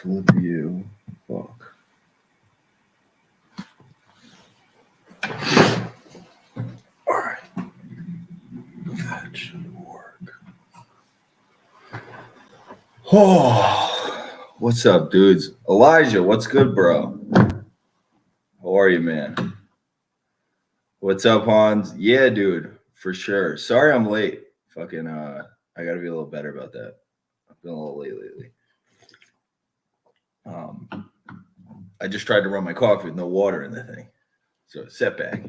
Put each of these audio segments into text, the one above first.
Flip you. Fuck. All right. That should work. Oh, what's up, dudes? Elijah, what's good, bro? How are you, man? What's up, Hans? Yeah, dude, for sure. Sorry I'm late. Fucking, I gotta be a little better about that. I've been a little late lately. I just tried to run my coffee with no water in the thing. So, setback.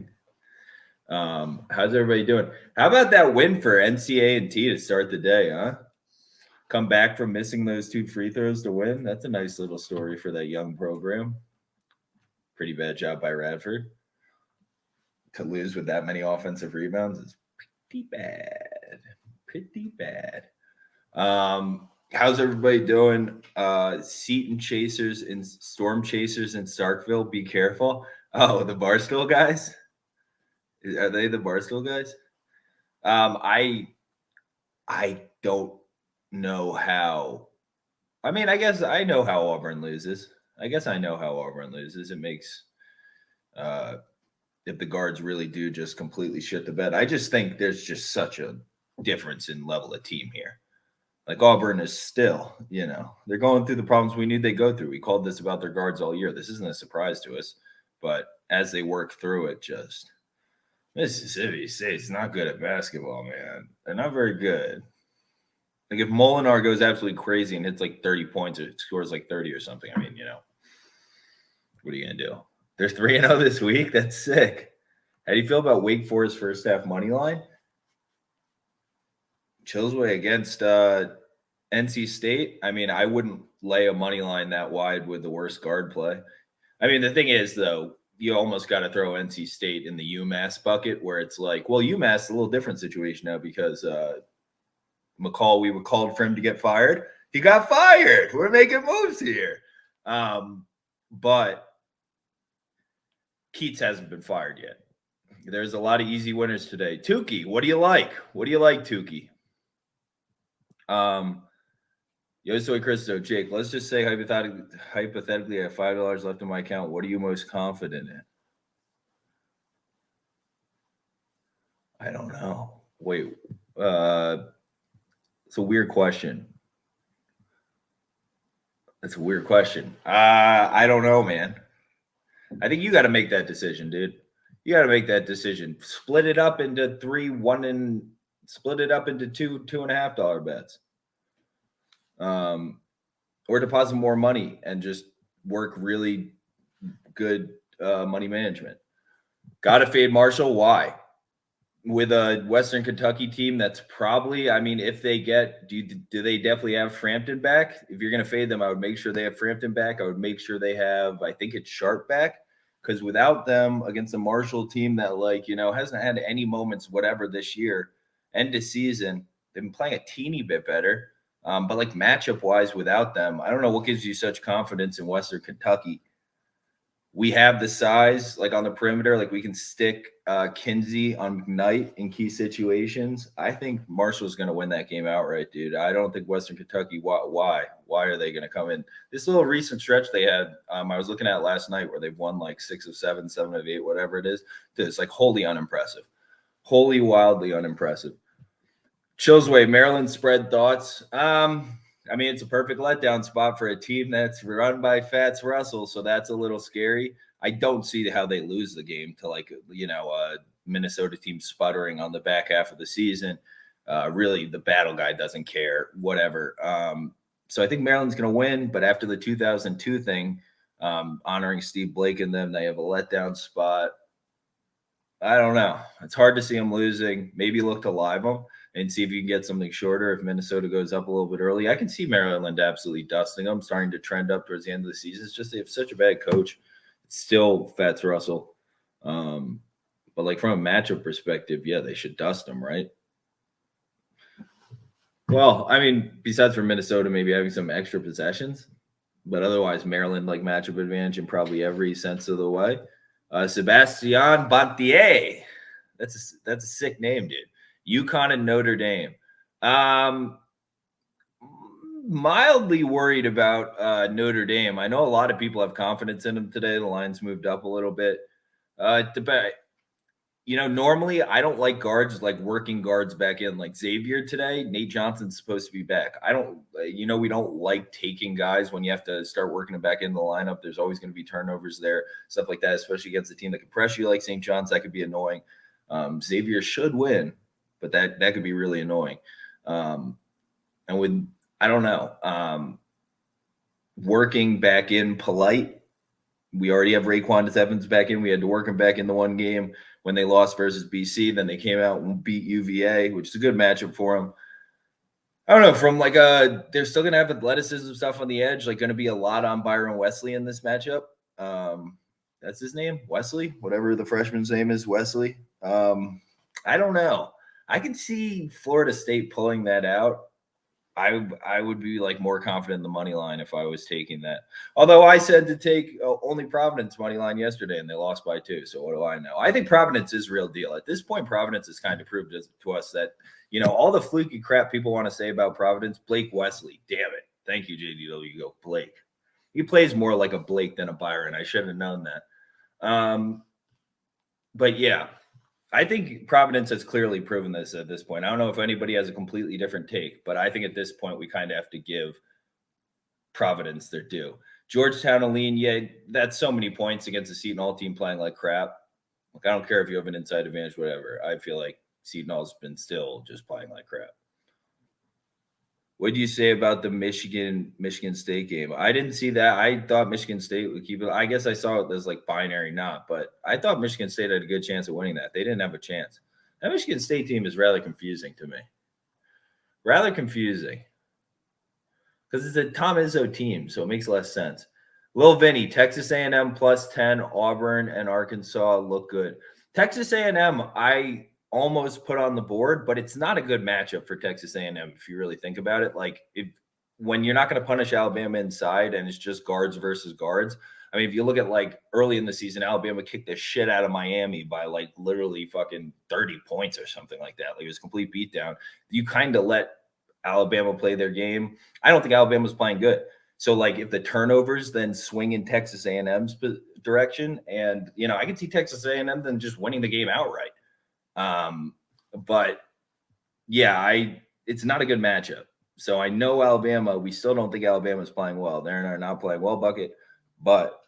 How's everybody doing? How about that win for NCAAB to start the day, huh? Come back from missing those 2 free throws to win. That's a nice little story for that young program. Pretty bad job by Radford. To lose with that many offensive rebounds is pretty bad. Pretty bad. How's everybody doing? Seton Chasers and Storm Chasers in Starkville, be careful. Oh, the Barstool guys? Are they the Barstool guys? I don't know how. I mean, I guess I know how Auburn loses. It makes if the guards really do just completely shit the bed. I just think there's just such a difference in level of team here. Like Auburn is still, they're going through the problems we knew they'd go through. We called this about their guards all year. This isn't a surprise to us. But as they work through it, just Mississippi State's not good at basketball, man. They're not very good. Like if Molinar goes absolutely crazy and hits like 30 points or scores like 30 or something, I mean, what are you going to do? They're 3-0 this week? That's sick. How do you feel about Wake Forest first half money line? Chillsway against NC State? I mean, I wouldn't lay a money line that wide with the worst guard play. I mean, the thing is, though, you almost got to throw NC State in the UMass bucket where it's like, well, UMass is a little different situation now because McCall, we were called for him to get fired. He got fired. We're making moves here. But Keats hasn't been fired yet. There's a lot of easy winners today. Tukey, what do you like? Tukey? Soy Christo, Jake, let's just say hypothetically I have $5 left in my account. What are you most confident in? I don't know. Wait, it's a weird question. I don't know, man. I think you got to make that decision, dude. You got to make that decision. Split it up into 3, 1, and split it up into $2.50 bets. Or deposit more money and just work really good money management. Got to fade Marshall. Why? With a Western Kentucky team that's probably, I mean, if they get, do they definitely have Frampton back? If you're going to fade them, I would make sure they have Frampton back. I would make sure they have, I think it's Sharp back, because without them against a Marshall team that hasn't had any moments, whatever this year, end of season, they've been playing a teeny bit better. But like matchup wise without them, I don't know what gives you such confidence in Western Kentucky. We have the size, like on the perimeter, like we can stick Kinsey on McKnight in key situations. I think Marshall's going to win that game outright, dude. I don't think Western Kentucky. Why? Why are they going to come in? This little recent stretch they had, I was looking at last night where they've won like 6 of 7, 7 of 8, whatever it is. It's like wholly unimpressive, wholly wildly unimpressive. Chillsway, Maryland spread thoughts. I mean, it's a perfect letdown spot for a team that's run by Fats Russell, so that's a little scary. I don't see how they lose the game to a Minnesota team sputtering on the back half of the season. Really, the battle guy doesn't care, whatever. So I think Maryland's going to win, but after the 2002 thing, honoring Steve Blake and them, they have a letdown spot. I don't know. It's hard to see them losing. Maybe look to live them and see if you can get something shorter if Minnesota goes up a little bit early. I can see Maryland absolutely dusting them, starting to trend up towards the end of the season. It's just they have such a bad coach. It's still Fats Russell. But like from a matchup perspective, yeah, they should dust them, right? Well, I mean, besides for Minnesota maybe having some extra possessions, but otherwise Maryland like matchup advantage in probably every sense of the way. Sebastian Bantier. That's a sick name, dude. Uconn and Notre Dame. mildly worried about Notre Dame. I know a lot of people have confidence in them today. The line's moved up a little bit. Normally I don't like guards, like working guards back in, like Xavier today. Nate Johnson's supposed to be back. We don't like taking guys when you have to start working them back in the lineup. There's always going to be turnovers there, stuff like that, especially against a team that can press you like St. John's. That could be annoying. Xavier should win, but that could be really annoying. I don't know. Working back in Polite. We already have Raekwon Evans back in. We had to work him back in the one game when they lost versus BC. Then they came out and beat UVA, which is a good matchup for them. I don't know. They're still going to have athleticism stuff on the edge. Like, going to be a lot on Byron Wesley in this matchup. That's his name, Wesley, whatever the freshman's name is, Wesley. I don't know. I can see Florida State pulling that out. I would be like more confident in the money line if I was taking that. Although I said to take only Providence money line yesterday and they lost by 2. So what do I know? I think Providence is real deal. At this point, Providence has kind of proved to us that, all the fluky crap people want to say about Providence, Blake Wesley, damn it. Thank you, JDW. Go Blake. He plays more like a Blake than a Byron. I should have known that. But yeah. I think Providence has clearly proven this at this point. I don't know if anybody has a completely different take, but I think at this point we kind of have to give Providence their due. Georgetown, Aline, that's so many points against a Seton Hall team playing like crap. Look, I don't care if you have an inside advantage, whatever. I feel like Seton Hall's been still just playing like crap. What do you say about the Michigan State game? I didn't see that. I thought Michigan State would keep it. I guess I saw it as like binary not, but I thought Michigan State had a good chance of winning that. They didn't have a chance. That Michigan State team is rather confusing to me. Rather confusing. Because it's a Tom Izzo team, so it makes less sense. Lil Vinny, Texas A&M plus 10, Auburn and Arkansas look good. Texas A&M, I almost put on the board, but it's not a good matchup for Texas A&M if you really think about it. Like, when you're not going to punish Alabama inside and it's just guards versus guards. I mean, if you look at like early in the season, Alabama kicked the shit out of Miami by like literally fucking 30 points or something like that. Like, it was a complete beatdown. You kind of let Alabama play their game. I don't think Alabama's playing good. So like, if the turnovers then swing in Texas A&M's direction, and I can see Texas A&M then just winning the game outright. But yeah, it's not a good matchup. So I know Alabama, we still don't think Alabama's playing well. They're not playing well, Bucket, but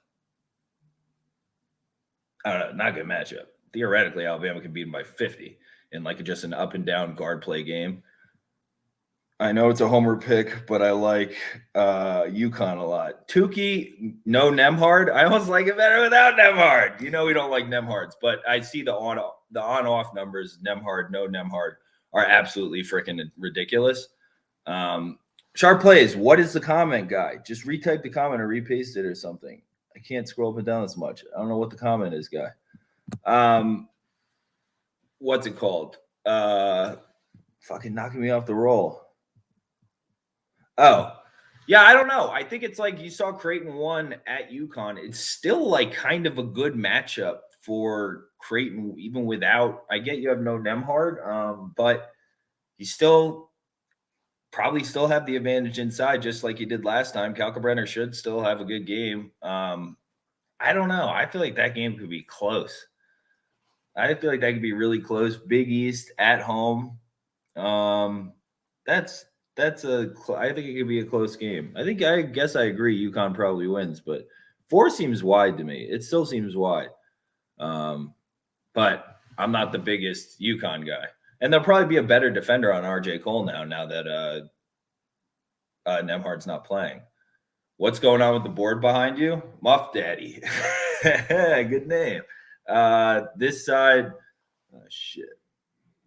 I don't know, not a good matchup. Theoretically, Alabama can beat them by 50 in like just an up and down guard play game. I know it's a homer pick, but I like Uconn a lot. Tukey, no Nemhard. I almost like it better without Nemhard. We don't like Nemhards, but I see the on-off numbers, Nemhard, no Nemhard, are absolutely freaking ridiculous. Sharp Plays, what is the comment, guy? Just retype the comment or repaste it or something. I can't scroll up and down as much. I don't know what the comment is, guy. What's it called? Fucking knocking me off the roll. Oh, yeah, I don't know. I think it's like you saw Creighton won at UConn. It's still like kind of a good matchup for Creighton, even without. I get you have no Nemhard, but you probably still have the advantage inside, just like you did last time. Kalkbrenner should still have a good game. I don't know. I feel like that game could be close. I feel like that could be really close. Big East at home. I think it could be a close game. I guess I agree. UConn probably wins, but 4 seems wide to me. It still seems wide. But I'm not the biggest UConn guy. And there'll probably be a better defender on RJ Cole now that Nemhard's not playing. What's going on with the board behind you? Muff Daddy. Good name. This side,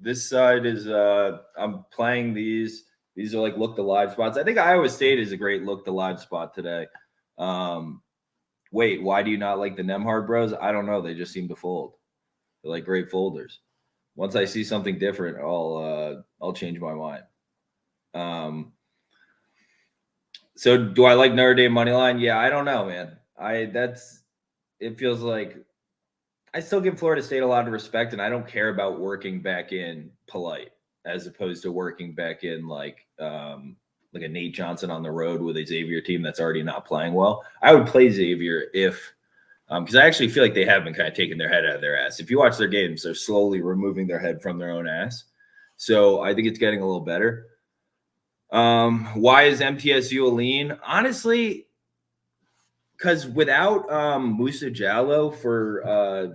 This side is I'm playing these. These are like look to live spots. I think Iowa State is a great look to live spot today. Wait, why do you not like the Nemhard bros? I don't know. They just seem to fold. They're like great folders. Once I see something different, I'll change my mind. So do I like Notre Dame money line? Yeah, I don't know, man. It feels like I still give Florida State a lot of respect, and I don't care about working back in Polite as opposed to working back in like like a Nate Johnson on the road with a Xavier team that's already not playing well. I would play Xavier if because I actually feel like they have been kind of taking their head out of their ass. If you watch their games, they're slowly removing their head from their own ass. So I think it's getting a little better. Why is MTSU a lean? Honestly, because without Musa Jallo for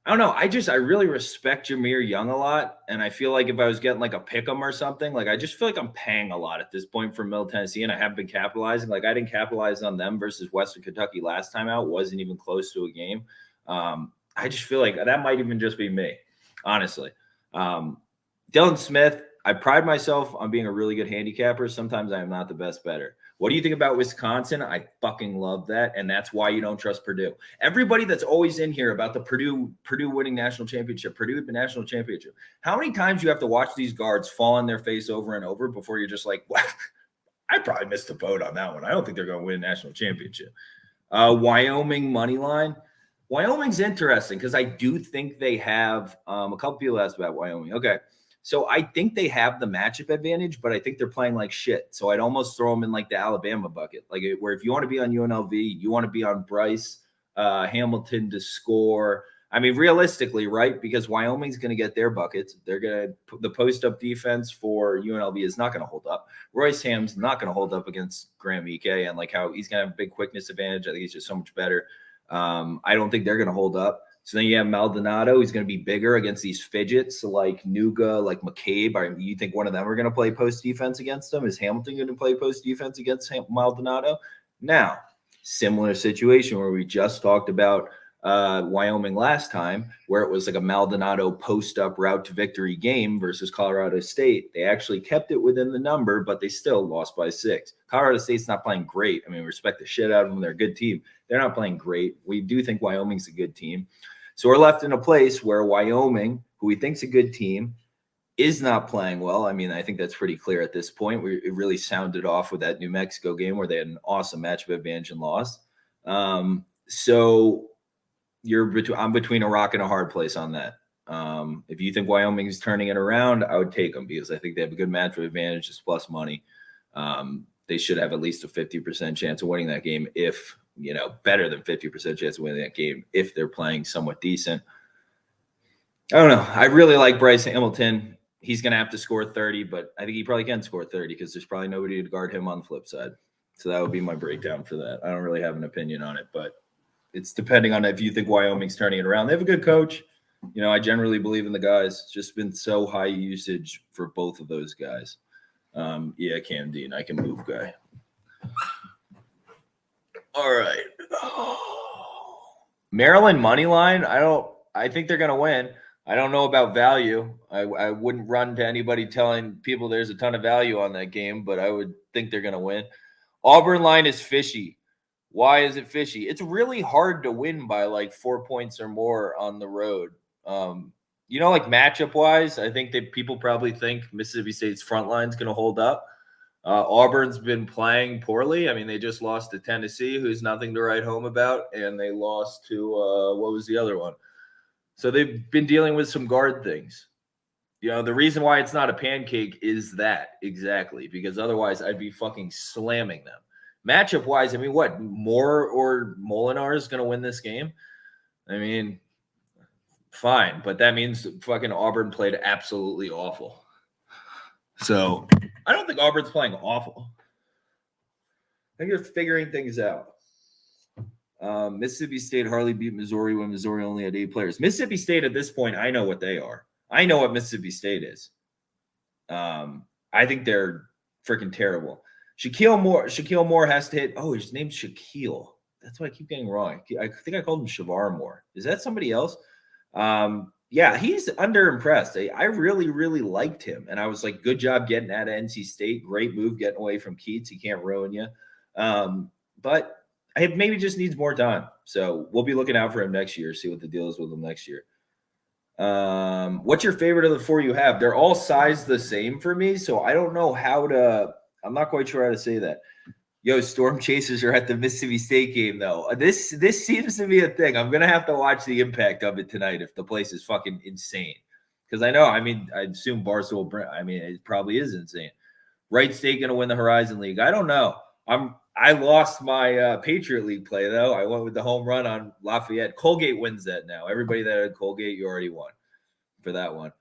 I don't know. I really respect Jameer Young a lot. And I feel like if I was getting like a pick 'em or something, like I just feel like I'm paying a lot at this point for Middle Tennessee, and I haven't been capitalizing. Like I didn't capitalize on them versus Western Kentucky last time out. Wasn't even close to a game. I just feel like that might even just be me, honestly. Dylan Smith, I pride myself on being a really good handicapper. Sometimes I am not the best better. What do you think about Wisconsin? I fucking love that, and that's why you don't trust Purdue. Everybody that's always in here about the Purdue winning national championship, Purdue the national championship. How many times you have to watch these guards fall on their face over and over before you're just like, well, I probably missed the boat on that one. I don't think they're going to win a national championship. Wyoming Moneyline. Wyoming's interesting because I do think they have a couple people asked about Wyoming. Okay. So I think they have the matchup advantage, but I think they're playing like shit. So I'd almost throw them in like the Alabama bucket, like where if you want to be on UNLV, you want to be on Bryce Hamilton to score. I mean, realistically, right? Because Wyoming's going to get their buckets. They're going to the post-up defense for UNLV is not going to hold up. Royce Ham's not going to hold up against Graham Ike, and like how he's going to have a big quickness advantage. I think he's just so much better. I don't think they're going to hold up. So then you have Maldonado. He's going to be bigger against these fidgets like Nuga, like McCabe. You think one of them are going to play post defense against them? Is Hamilton going to play post defense against Maldonado? Now, similar situation where we just talked about Wyoming last time, where it was like a Maldonado post-up route to victory game versus Colorado State. They actually kept it within the number, but they still lost by 6. Colorado State's not playing great. I mean, we respect the shit out of them. They're a good team. They're not playing great. We do think Wyoming's a good team. So we're left in a place where Wyoming, who we think's a good team, is not playing well. I mean, I think that's pretty clear at this point. It really sounded off with that New Mexico game where they had an awesome matchup advantage and lost. So I'm between a rock and a hard place on that. If you think Wyoming is turning it around, I would take them because I think they have a good matchup advantage. It's plus money. They should have at least a 50% chance of winning that game if, better than 50% chance of winning that game if they're playing somewhat decent. I don't know. I really like Bryce Hamilton. He's going to have to score 30, but I think he probably can score 30 because there's probably nobody to guard him on the flip side. So that would be my breakdown for that. I don't really have an opinion on it, but it's depending on if you think Wyoming's turning it around. They have a good coach. I generally believe in the guys. It's just been so high usage for both of those guys. Yeah, Cam Dean, I can move guy. All right. Maryland Moneyline. I think they're going to win. I don't know about value. I wouldn't run to anybody telling people there's a ton of value on that game, but I would think they're going to win. Auburn line is fishy. Why is it fishy? It's really hard to win by like 4 points or more on the road. Like matchup wise, I think that people probably think Mississippi State's front line is going to hold up. Auburn's been playing poorly. I mean, they just lost to Tennessee, who's nothing to write home about, and they lost to what was the other one? So they've been dealing with some guard things. The reason why it's not a pancake is that exactly, because otherwise I'd be fucking slamming them. Matchup wise, I mean, what, Moore or Molinar is going to win this game? I mean, fine, but that means fucking Auburn played absolutely awful. So I don't think Auburn's playing awful. I think they're figuring things out. Mississippi State hardly beat Missouri when Missouri only had 8 players. Mississippi State at this point, I know what they are. I know what Mississippi State is. I think they're freaking terrible. Shaquille Moore has to hit. Oh, his name's Shaquille. That's what I keep getting wrong. I think I called him Shavar Moore. Is that somebody else? Yeah, he's underimpressed. I really, really liked him. And I was like, good job getting out of NC State. Great move getting away from Keats. He can't ruin you. But I maybe just needs more time. So we'll be looking out for him next year, see what the deal is with him next year. What's your favorite of the 4 you have? They're all sized the same for me. So I don't know I'm not quite sure how to say that. Yo, Storm Chasers are at the Mississippi State game, though. This seems to be a thing. I'm going to have to watch the impact of it tonight if the place is fucking insane. Because I assume Barstool, it probably is insane. Wright State going to win the Horizon League? I don't know. I lost my Patriot League play, though. I went with the home run on Lafayette. Colgate wins that now. Everybody that had Colgate, you already won for that one.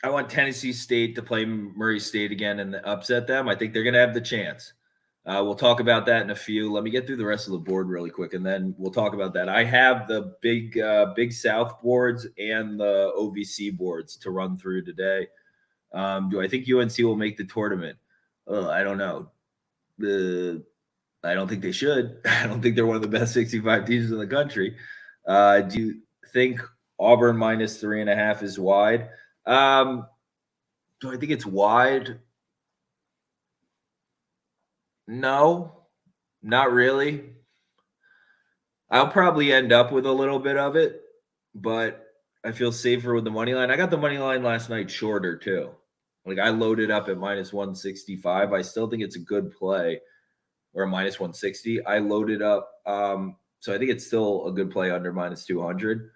I want Tennessee State to play Murray State again and upset them. I think they're going to have the chance. We'll talk about that in a few. Let me get through the rest of the board really quick, and then we'll talk about that. I have the Big South boards and the OVC boards to run through today. Do I think UNC will make the tournament? I don't know. I don't think they should. I don't think they're one of the best 65 teams in the country. Do you think Auburn minus 3.5 is wide? Do I think it's wide? No, not really. I'll probably end up with a little bit of it, but I feel safer with the money line. I got the money line last night shorter too. Like I loaded up at minus 165. I still think it's a good play, or minus 160. I loaded up. So I think it's still a good play under minus 200.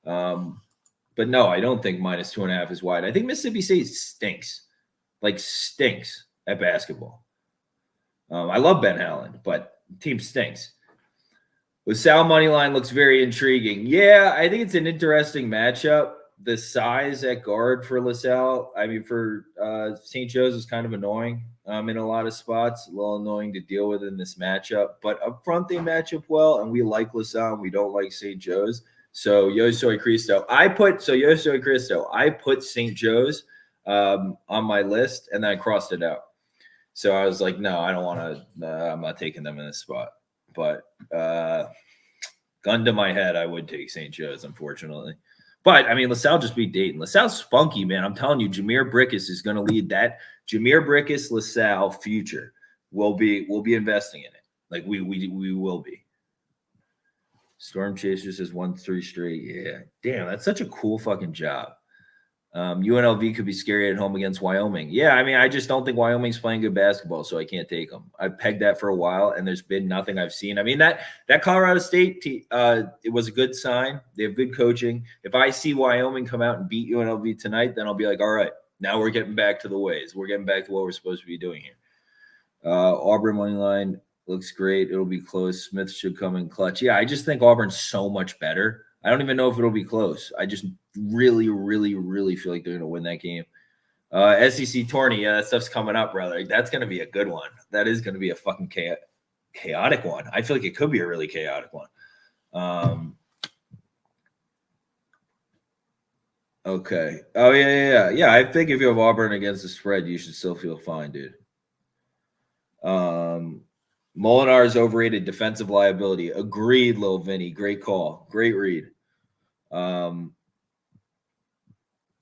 But no, I don't think minus 2.5 is wide. I think Mississippi State stinks at basketball. I love Ben Howland, but the team stinks. LaSalle money line looks very intriguing. Yeah, I think it's an interesting matchup. The size at guard for LaSalle, I mean, for St. Joe's is kind of annoying in a lot of spots. A little annoying to deal with in this matchup. But up front, they match up well, and we like LaSalle, and we don't like St. Joe's. So Yosoy Cristo. I put St. Joe's on my list, and then I crossed it out. So I was like, no, I don't want to. I'm not taking them in this spot. But gun to my head, I would take St. Joe's, unfortunately. But, I mean, LaSalle just beat Dayton. LaSalle's spunky, man. I'm telling you, Jameer Brickus is going to lead that. Jameer Brickus, LaSalle future. We'll be investing in it. Like, we will be. Storm Chasers has won 3 straight. Yeah. Damn, that's such a cool fucking job. UNLV could be scary at home against Wyoming. Yeah, I mean, I just don't think Wyoming's playing good basketball, so I can't take them. I've pegged that for a while, and there's been nothing I've seen. I mean, that Colorado State it was a good sign. They have good coaching. If I see Wyoming come out and beat UNLV tonight, then I'll be like, all right, now we're getting back to the ways. We're getting back to what we're supposed to be doing here. Auburn money line looks great. It'll be close. Smith should come in clutch. Yeah, I just think Auburn's so much better. I don't even know if it'll be close. I just really, really, really feel like they're going to win that game. SEC tourney, yeah, that stuff's coming up, brother. That's going to be a good one. That is going to be a fucking chaotic one. I feel like it could be a really chaotic one. Okay. Oh, yeah. Yeah, I think if you have Auburn against the spread, you should still feel fine, dude. Molinar's overrated defensive liability. Agreed, Lil Vinny. Great call. Great read.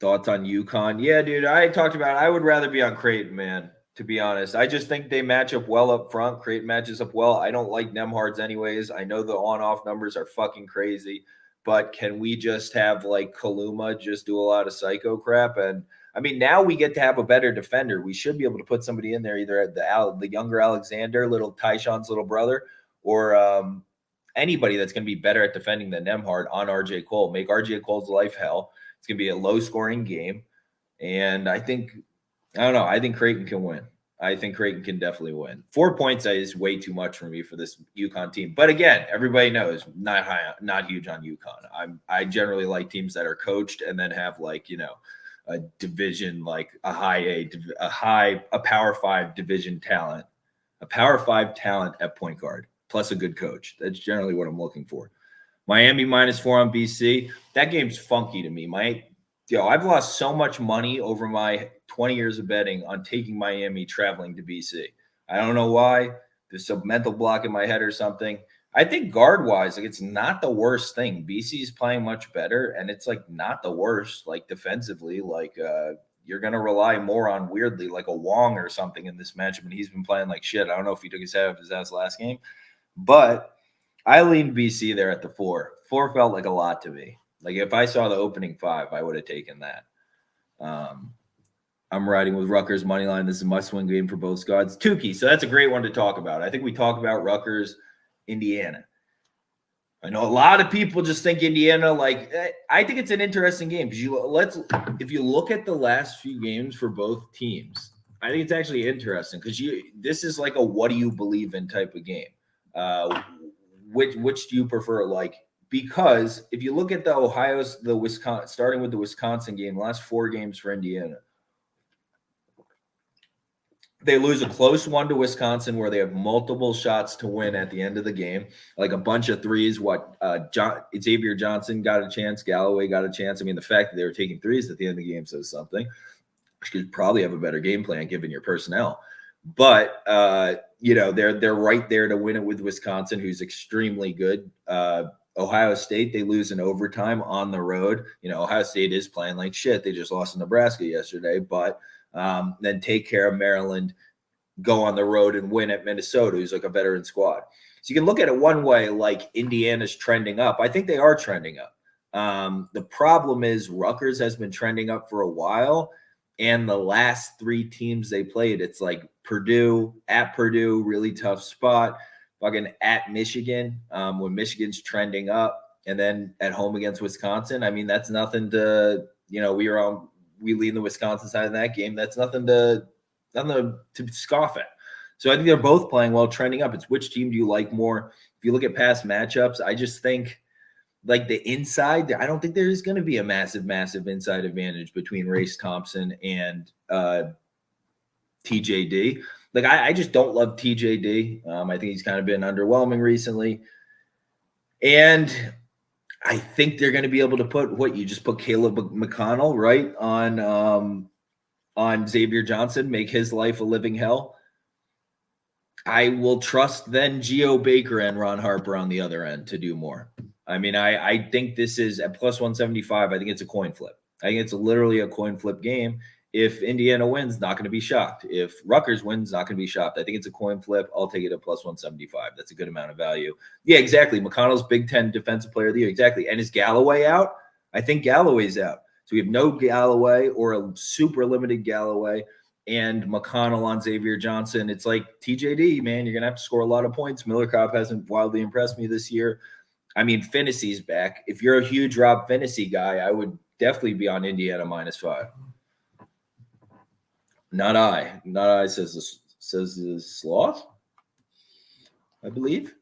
Thoughts on Uconn? Yeah, dude, I talked about it. I would rather be on Creighton, man, to be honest. I just think they match up well up front. Creighton matches up well. I don't like Nemhards anyways. I know the on-off numbers are fucking crazy, but can we just have, like, Kaluma just do a lot of psycho crap? And, I mean, now we get to have a better defender. We should be able to put somebody in there, either at the younger Alexander, little Tyshawn's little brother, or anybody that's going to be better at defending than Nemhard on RJ Cole. Make RJ Cole's life hell. It's going to be a low-scoring game. And I think Creighton can win. I think Creighton can definitely win. 4 points is way too much for me for this UConn team. But again, everybody knows not huge on UConn. I generally like teams that are coached and then have, like, you know, a division, like a Power 5 division talent, a Power 5 talent at point guard, plus a good coach. That's generally what I'm looking for. Miami -4 on BC. That game's funky to me. I've lost so much money over my 20 years of betting on taking Miami traveling to BC. I don't know why. There's some mental block in my head or something. I think guard-wise, like, it's not the worst thing. BC's playing much better, and it's, like, not the worst, like, defensively. Like, you're going to rely more on, weirdly, like a Wong or something in this matchup, and he's been playing like shit. I don't know if he took his head off his ass last game. But I leaned BC there at the 4. 4 felt like a lot to me. Like, if I saw the opening 5, I would have taken that. I'm riding with Rutgers money line. This is a must-win game for both squads. Tukey, so that's a great one to talk about. I think we talk about Rutgers, Indiana. I know a lot of people just think Indiana, like, I think it's an interesting game because if you look at the last few games for both teams, I think it's actually interesting because this is like a what do you believe in type of game. Which do you prefer? Like, because if you look at the Wisconsin, starting with the Wisconsin game, last 4 games for Indiana, they lose a close one to Wisconsin where they have multiple shots to win at the end of the game, like a bunch of threes. Xavier Johnson got a chance, Galloway got a chance. I mean, the fact that they were taking threes at the end of the game says something. You should probably have a better game plan given your personnel. But they're right there to win it with Wisconsin, who's extremely good. Ohio State, they lose in overtime on the road. Ohio State is playing like shit. They just lost to Nebraska yesterday, but then take care of Maryland, go on the road and win at Minnesota, who's like a veteran squad. So you can look at it one way, like Indiana's trending up. I think they are trending up. The problem is Rutgers has been trending up for a while, and the last 3 teams they played, it's like at Purdue, really tough spot, fucking at Michigan, when Michigan's trending up, and then at home against Wisconsin. I mean, that's nothing to, we lead the Wisconsin side of that game. That's nothing to scoff at. So I think they're both playing well, trending up. It's which team do you like more? If you look at past matchups, I just think like the inside, I don't think there is going to be a massive inside advantage between Race Thompson and TJD. Like I just don't love TJD. I think he's kind of been underwhelming recently. And I think they're going to be able to put you just put Caleb McConnell right on Xavier Johnson, make his life a living hell. I will trust then Geo Baker and Ron Harper on the other end to do more. I mean, I think this is at plus 175. I think it's a coin flip. I think it's literally a coin flip game. If Indiana wins, not going to be shocked. If Rutgers wins, not going to be shocked. I think it's a coin flip. I'll take it at plus 175. That's a good amount of value. Yeah, exactly. McConnell's Big Ten Defensive Player of the Year. Exactly. And is Galloway out? I think Galloway's out. So we have no Galloway or a super limited Galloway and McConnell on Xavier Johnson. It's like TJD, man. You're going to have to score a lot of points. Miller Kopp hasn't wildly impressed me this year. I mean, Finney's back. If you're a huge Rob Finney guy, I would definitely be on Indiana -5. Not I says the sloth, I believe.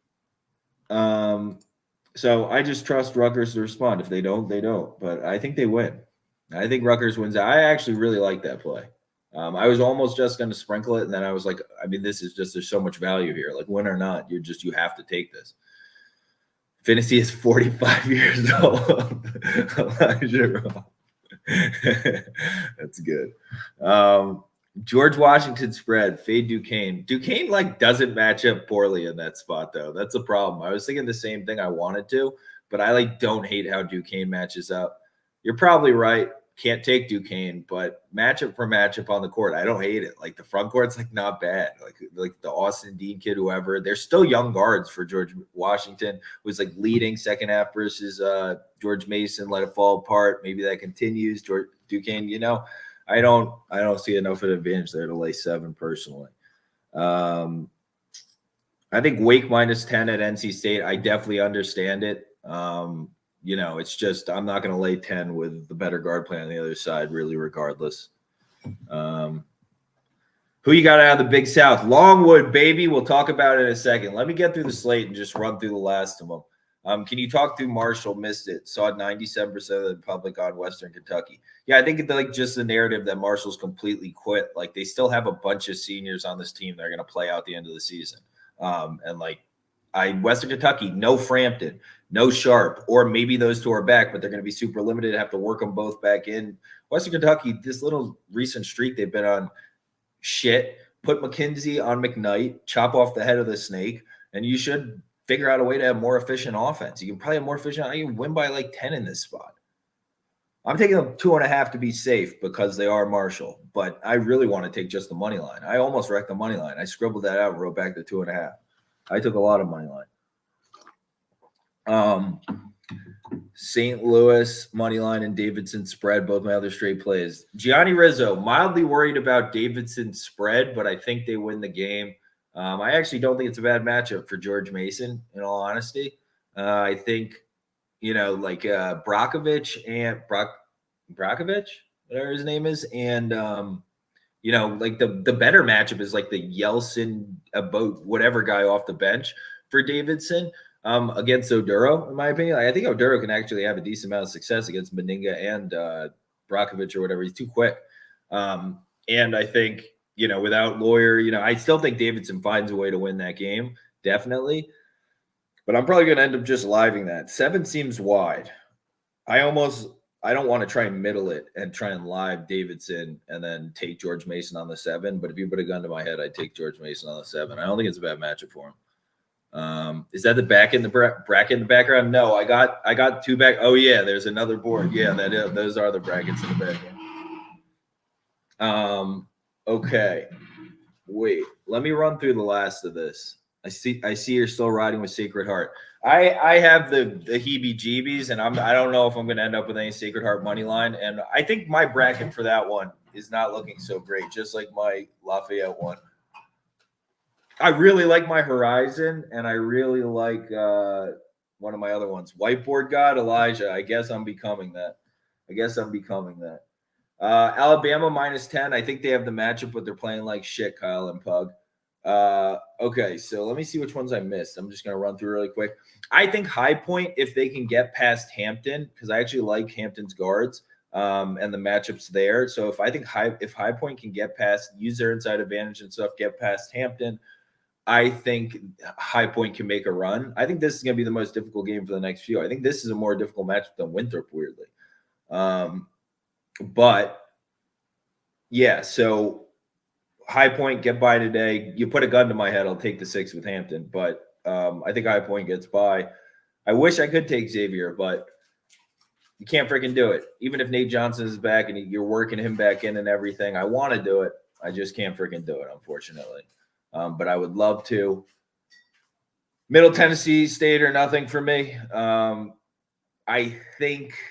So I just trust Rutgers to respond. If they don't, they don't. But I think they win. I think Rutgers wins. I actually really like that play. I was almost just going to sprinkle it, and then I was like, I mean, this is just, there's so much value here. Like, win or not, you have to take this. Finney is 45 years old. That's good. George Washington spread, fade Duquesne. Duquesne doesn't match up poorly in that spot though. That's a problem. I was thinking the same thing I wanted to, but I don't hate how Duquesne matches up. You're probably right. Can't take Duquesne, but matchup for matchup on the court, I don't hate it. Like the front court's not bad. Like the Austin Dean kid, whoever. They're still young guards for George Washington, who's leading second half versus George Mason. Let it fall apart. Maybe that continues. George Duquesne, I don't see enough of an advantage there to lay 7 personally. I think Wake -10 at NC State. I definitely understand it. It's just I'm not going to lay 10 with the better guard play on the other side, really, regardless. Who you got out of the Big South? Longwood, baby. We'll talk about it in a second. Let me get through the slate and just run through the last of them. Can you talk through Marshall? Missed it. Saw 97% of the public on Western Kentucky. Yeah, I think it's just the narrative that Marshall's completely quit. They still have a bunch of seniors on this team that are going to play out the end of the season. Western Kentucky, no Frampton, no Sharp, or maybe those 2 are back, but they're going to be super limited. Have to work them both back in. Western Kentucky, this little recent streak they've been on, shit. Put McKenzie on McKnight, chop off the head of the snake, and you should figure out a way to have more efficient offense. You can probably have more efficient. You can win by 10 in this spot. I'm taking them 2.5 to be safe because they are Marshall, but I really want to take just the money line. I almost wrecked the money line. I scribbled that out and wrote back to 2.5. I took a lot of money line. St. Louis money line and Davidson spread, both my other straight plays. Gianni Rizzo, mildly worried about Davidson's spread, but I think they win the game. I actually don't think it's a bad matchup for George Mason, in all honesty. I think, like Brockovich and Brockovich, whatever his name is, and like the better matchup is like the Yeltsin about whatever guy off the bench for Davidson against Oduro, in my opinion. I think Oduro can actually have a decent amount of success against Meninga and Brockovich or whatever. He's too quick. And I think, without Lawyer, I still think Davidson finds a way to win that game, definitely. But I'm probably going to end up just living that. 7 seems wide. I don't want to try and middle it and try and live Davidson and then take George Mason on the 7. But if you put a gun to my head, I'd take George Mason on the 7. I don't think it's a bad matchup for him. Is that the bracket in the background? No, I got 2 back. Oh yeah, there's another board. Yeah, those are the brackets in the background. Okay. Wait, let me run through the last of this. I see you're still riding with Sacred Heart. I have the heebie-jeebies, and I don't know if I'm going to end up with any Sacred Heart money line. And I think my bracket for that one is not looking so great, just like my Lafayette one. I really like my Horizon, and I really like one of my other ones, Whiteboard God, Elijah. I guess I'm becoming that. Alabama -10. I think they have the matchup, but they're playing like shit, Kyle and Pug. Okay, so let me see which ones I missed. I'm just going to run through really quick. I think High Point, if they can get past Hampton, because I actually like Hampton's guards and the matchups there. So if High Point can get past, use their inside advantage and stuff, get past Hampton, I think High Point can make a run. I think this is going to be the most difficult game for the next few. I think this is a more difficult matchup than Winthrop, weirdly. But yeah, so High Point, get by today. You put a gun to my head, I'll take the 6 with Hampton. But I think High Point gets by. I wish I could take Xavier, but you can't freaking do it. Even if Nate Johnson is back and you're working him back in and everything, I want to do it. I just can't freaking do it, unfortunately. But I would love to. Middle Tennessee State or nothing for me. I think –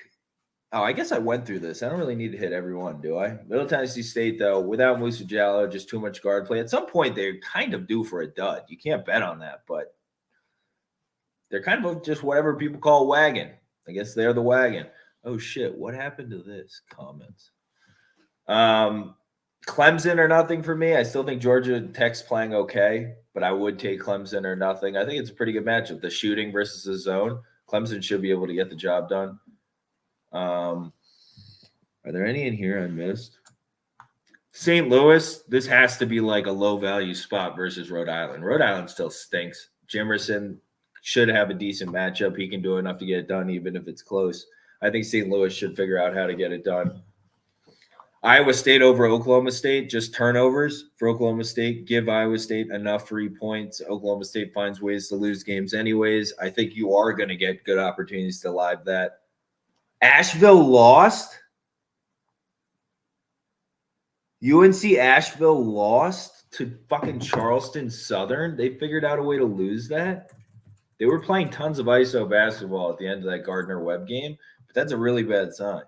I guess I went through this. I don't really need to hit everyone, do I? Middle Tennessee State, though, without Musa Jallo, just too much guard play. At some point, they're kind of due for a dud. You can't bet on that, but they're kind of just whatever people call wagon. I guess they're the wagon. Oh, shit. What happened to this? Comments. Clemson or nothing for me. I still think Georgia Tech's playing okay, but I would take Clemson or nothing. I think it's a pretty good matchup. The shooting versus the zone. Clemson should be able to get the job done. Are there any in here I missed? St. Louis, this has to be like a low value spot versus Rhode Island. Rhode Island still stinks. Jimerson should have a decent matchup. He can do enough to get it done, even if it's close. I think St. Louis should figure out how to get it done. Iowa State over Oklahoma State, just turnovers for Oklahoma State. Give Iowa State enough free points. Oklahoma State finds ways to lose games anyways. I think you are going to get good opportunities to live that. Asheville lost. UNC Asheville lost to fucking Charleston Southern. They figured out a way to lose that. They were playing tons of ISO basketball at the end of that Gardner-Webb game, but that's a really bad sign.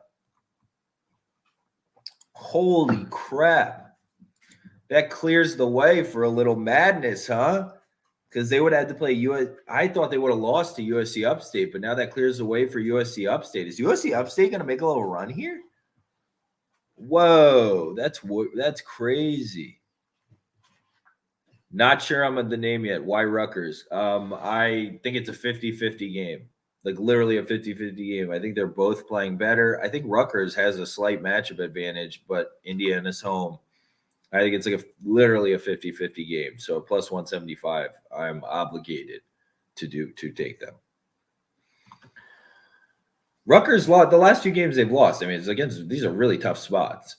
Holy crap. That clears the way for a little madness, huh? Because they would have had to play I thought they would have lost to USC Upstate, but now that clears the way for USC Upstate. Is USC Upstate going to make a little run here? Whoa, that's crazy. Not sure I'm at the name yet. Why Rutgers? I think it's a 50-50 game. Like literally a 50-50 game. I think they're both playing better. I think Rutgers has a slight matchup advantage, but Indiana's home. I think it's like literally a 50-50 game. So plus 175, I'm obligated to take them. Rutgers lost the last 2 games they've lost. I mean, these are really tough spots.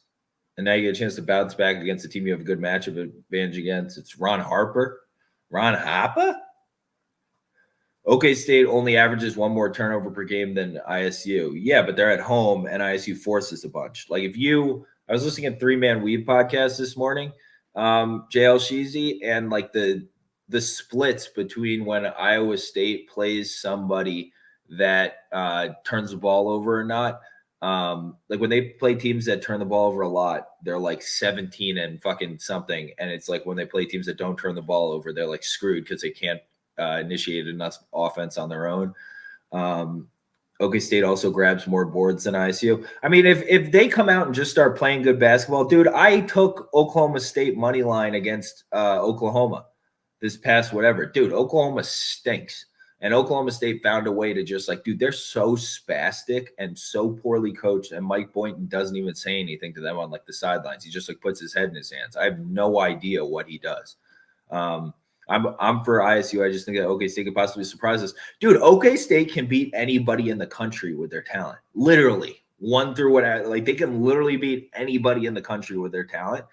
And now you get a chance to bounce back against a team you have a good matchup advantage against. It's Ron Harper. Ron Harper? OK State only averages 1 more turnover per game than ISU. Yeah, but they're at home and ISU forces a bunch. Like I was listening to 3-Man Weave podcast this morning, JL Sheezy, and like the splits between when Iowa State plays somebody that turns the ball over or not. Like when they play teams that turn the ball over a lot, they're like 17 and fucking something. And it's like when they play teams that don't turn the ball over, they're like screwed because they can't initiated enough offense on their own. OK State also grabs more boards than ISU. I mean, if they come out and just start playing good basketball, dude, I took Oklahoma State money line against Oklahoma this past whatever. Dude, Oklahoma stinks. And Oklahoma State found a way to just like, dude, they're so spastic and so poorly coached. And Mike Boynton doesn't even say anything to them on like the sidelines. He just like puts his head in his hands. I have no idea what he does. I'm for ISU. I just think that OK State could possibly surprise us. Dude, OK State can beat anybody in the country with their talent. Literally. One through what, like they can literally beat anybody in the country with their talent.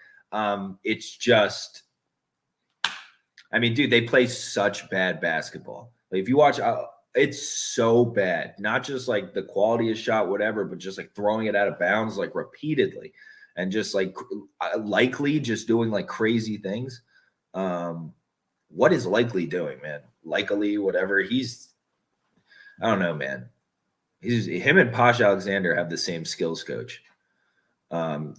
It's just, I mean, dude, they play such bad basketball. Like if you watch, it's so bad. Not just like the quality of shot, whatever, but just like throwing it out of bounds like repeatedly, and just like Likely just doing like crazy things. What is Likely doing, man? Likely, whatever. I don't know, man. Him and Posh Alexander have the same skills coach.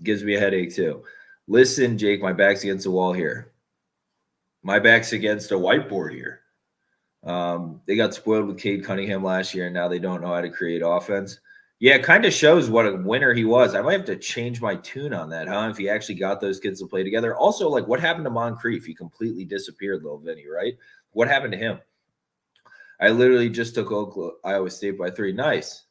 Gives me a headache too. Listen, Jake, my back's against the wall here. My back's against a whiteboard here. They got spoiled with Cade Cunningham last year, and now they don't know how to create offense. Yeah, it kind of shows what a winner he was. I might have to change my tune on that, huh? If he actually got those kids to play together. Also, like, what happened to Moncrief? He completely disappeared, little Vinny, right? What happened to him? I literally just took Iowa State by 3. Nice.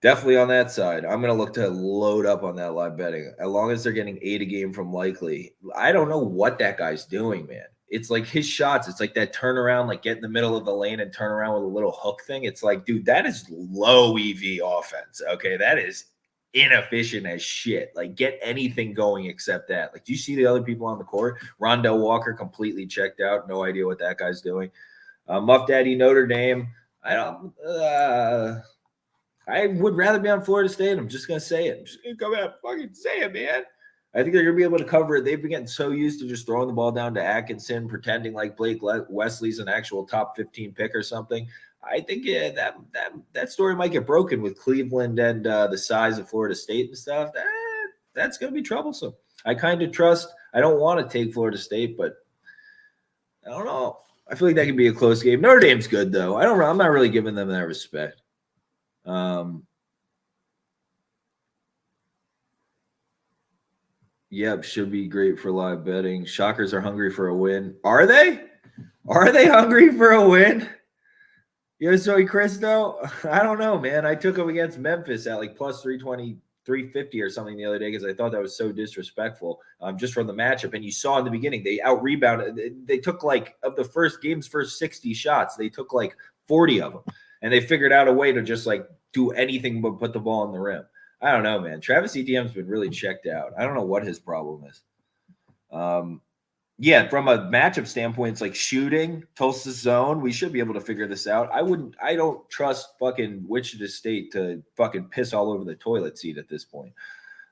Definitely on that side. I'm going to look to load up on that live betting. As long as they're getting 8 a game from Likely. I don't know what that guy's doing, man. It's like his shots. It's like that turnaround, like get in the middle of the lane and turn around with a little hook thing. It's like, dude, that is low EV offense. Okay, that is inefficient as shit. Like get anything going except that. Like, do you see the other people on the court? Rondell Walker completely checked out. No idea what that guy's doing. Muff Daddy Notre Dame. I would rather be on Florida State. I'm just gonna say it. I'm just gonna come out and fucking say it, man. I think they're going to be able to cover it. They've been getting so used to just throwing the ball down to Atkinson, pretending like Blake Wesley's an actual top 15 pick or something. I think that story might get broken with Cleveland and the size of Florida State and stuff. That's going to be troublesome. I kind of trust. I don't want to take Florida State, but I don't know. I feel like that could be a close game. Notre Dame's good, though. I'm not really giving them that respect. Yep, should be great for live betting. Shockers are hungry for a win. Are they? Are they hungry for a win? Yo, Soy Cristo? I don't know, man. I took them against Memphis at like plus 320, 350 or something the other day because I thought that was so disrespectful just from the matchup. And you saw in the beginning, they out-rebounded. They took like, of the first 60 shots, they took like 40 of them. And they figured out a way to just like do anything but put the ball in the rim. I don't know, man. Travis Etienne's been really checked out. I don't know what his problem is. Yeah, from a matchup standpoint, it's like shooting, Tulsa zone. We should be able to figure this out. I don't trust fucking Wichita State to fucking piss all over the toilet seat at this point.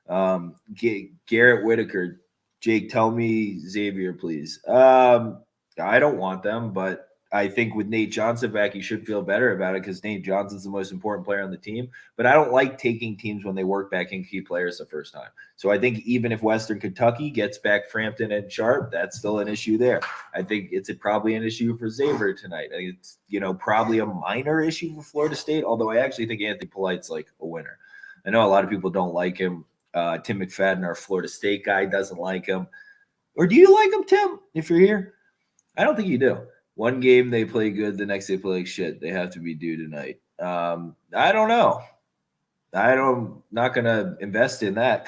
Garrett Whitaker, Jake, tell me Xavier, please. I don't want them, but I think with Nate Johnson back, you should feel better about it because Nate Johnson's the most important player on the team. But I don't like taking teams when they work back in key players the first time. So I think even if Western Kentucky gets back Frampton and Sharp, that's still an issue there. I think it's probably an issue for Xavier tonight. It's, probably a minor issue for Florida State, although I actually think Anthony Polite's like a winner. I know a lot of people don't like him. Tim McFadden, our Florida State guy, doesn't like him. Or do you like him, Tim, if you're here? I don't think you do. One game they play good, the next they play like shit. They have to be due tonight. I don't know. I'm not going to invest in that,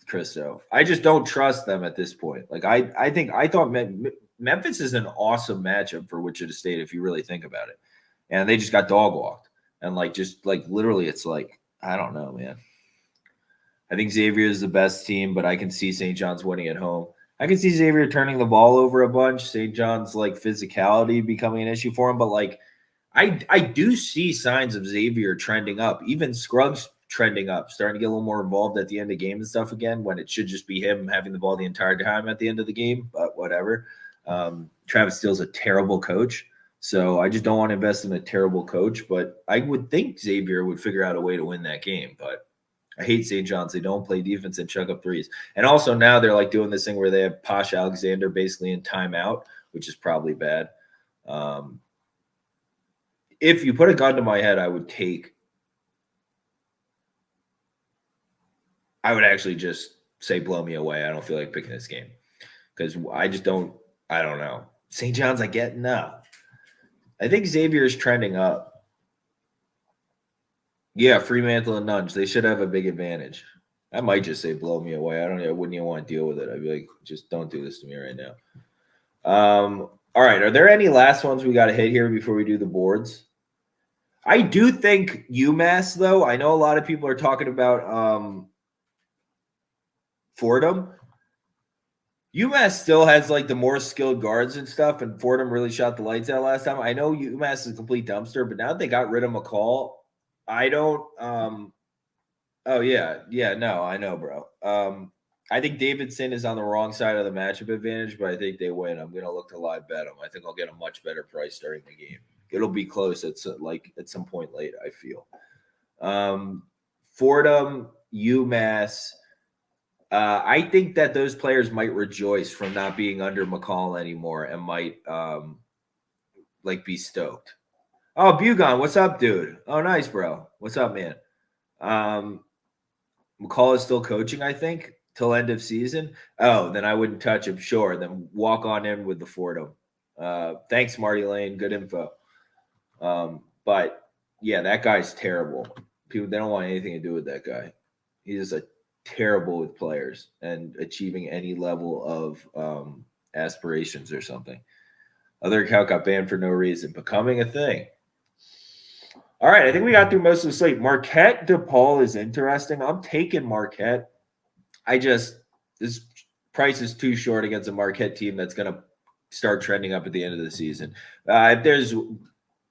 Christo. I just don't trust them at this point. Like I thought Memphis is an awesome matchup for Wichita State if you really think about it. And they just got dog walked. And literally it's like, I don't know, man. I think Xavier is the best team, but I can see St. John's winning at home. I can see Xavier turning the ball over a bunch. St. John's physicality becoming an issue for him, but I do see signs of Xavier trending up. Even Scruggs trending up, starting to get a little more involved at the end of game and stuff again. When it should just be him having the ball the entire time at the end of the game. But whatever. Travis Steele's a terrible coach, so I just don't want to invest in a terrible coach. But I would think Xavier would figure out a way to win that game, but. I hate St. John's. They don't play defense and chuck up threes. And also now they're doing this thing where they have Posh Alexander basically in timeout, which is probably bad. If you put a gun to my head, I would actually just say blow me away. I don't feel like picking this game because I don't know. St. John's, I get no. I think Xavier is trending up. Yeah, Fremantle and Nunge. They should have a big advantage. I might just say blow me away. I wouldn't even want to deal with it. I'd be like, just don't do this to me right now. All right. Are there any last ones we got to hit here before we do the boards? I do think UMass, though. I know a lot of people are talking about Fordham. UMass still has like the more skilled guards and stuff, and Fordham really shot the lights out last time. I know UMass is a complete dumpster, but now that they got rid of McCall, I don't. Oh yeah, no, I know, bro. I think Davidson is on the wrong side of the matchup advantage, but I think they win. I'm gonna look to live bet them. I think I'll get a much better price during the game. It'll be close at some point late, I feel. Fordham, UMass. I think that those players might rejoice from not being under McCall anymore and might be stoked. Oh, Bugon, what's up, dude? Oh, nice, bro. What's up, man? McCall is still coaching, I think, till end of season. Oh, then I wouldn't touch him. Sure, then walk on in with the Fordham. Thanks, Marty Lane. Good info. But yeah, that guy's terrible. People, they don't want anything to do with that guy. He's terrible with players and achieving any level of aspirations or something. Other account got banned for no reason, becoming a thing. All right, I think we got through most of the slate. Marquette DePaul is interesting. I'm taking Marquette. This price is too short against a Marquette team that's going to start trending up at the end of the season. If there's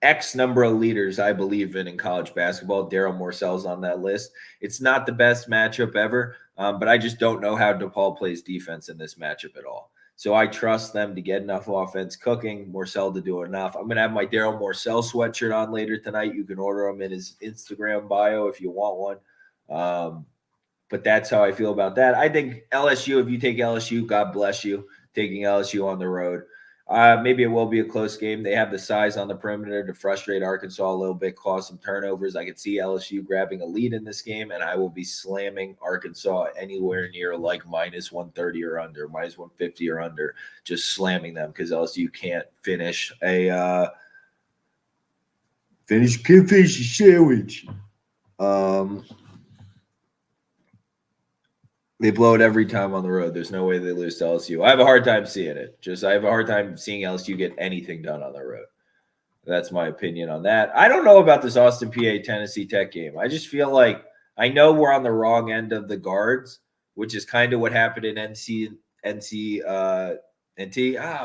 X number of leaders I believe in college basketball, Daryl Morcell's on that list. It's not the best matchup ever, but I just don't know how DePaul plays defense in this matchup at all. So I trust them to get enough offense cooking, Morcell to do enough. I'm going to have my Daryl Morcell sweatshirt on later tonight. You can order them in his Instagram bio if you want one. But that's how I feel about that. I think LSU, if you take LSU, God bless you, taking LSU on the road. Maybe it will be a close game. They have the size on the perimeter to frustrate Arkansas a little bit, cause some turnovers. I could see LSU grabbing a lead in this game, and I will be slamming Arkansas anywhere near like minus 130 or under, minus 150 or under, just slamming them because LSU can't finish a sandwich. They blow it every time on the road. There's no way they lose to LSU. I have a hard time seeing it. I have a hard time seeing LSU get anything done on the road. That's my opinion on that. I don't know about this Austin PA Tennessee Tech game. I just feel like I know we're on the wrong end of the guards, which is kind of what happened in NT.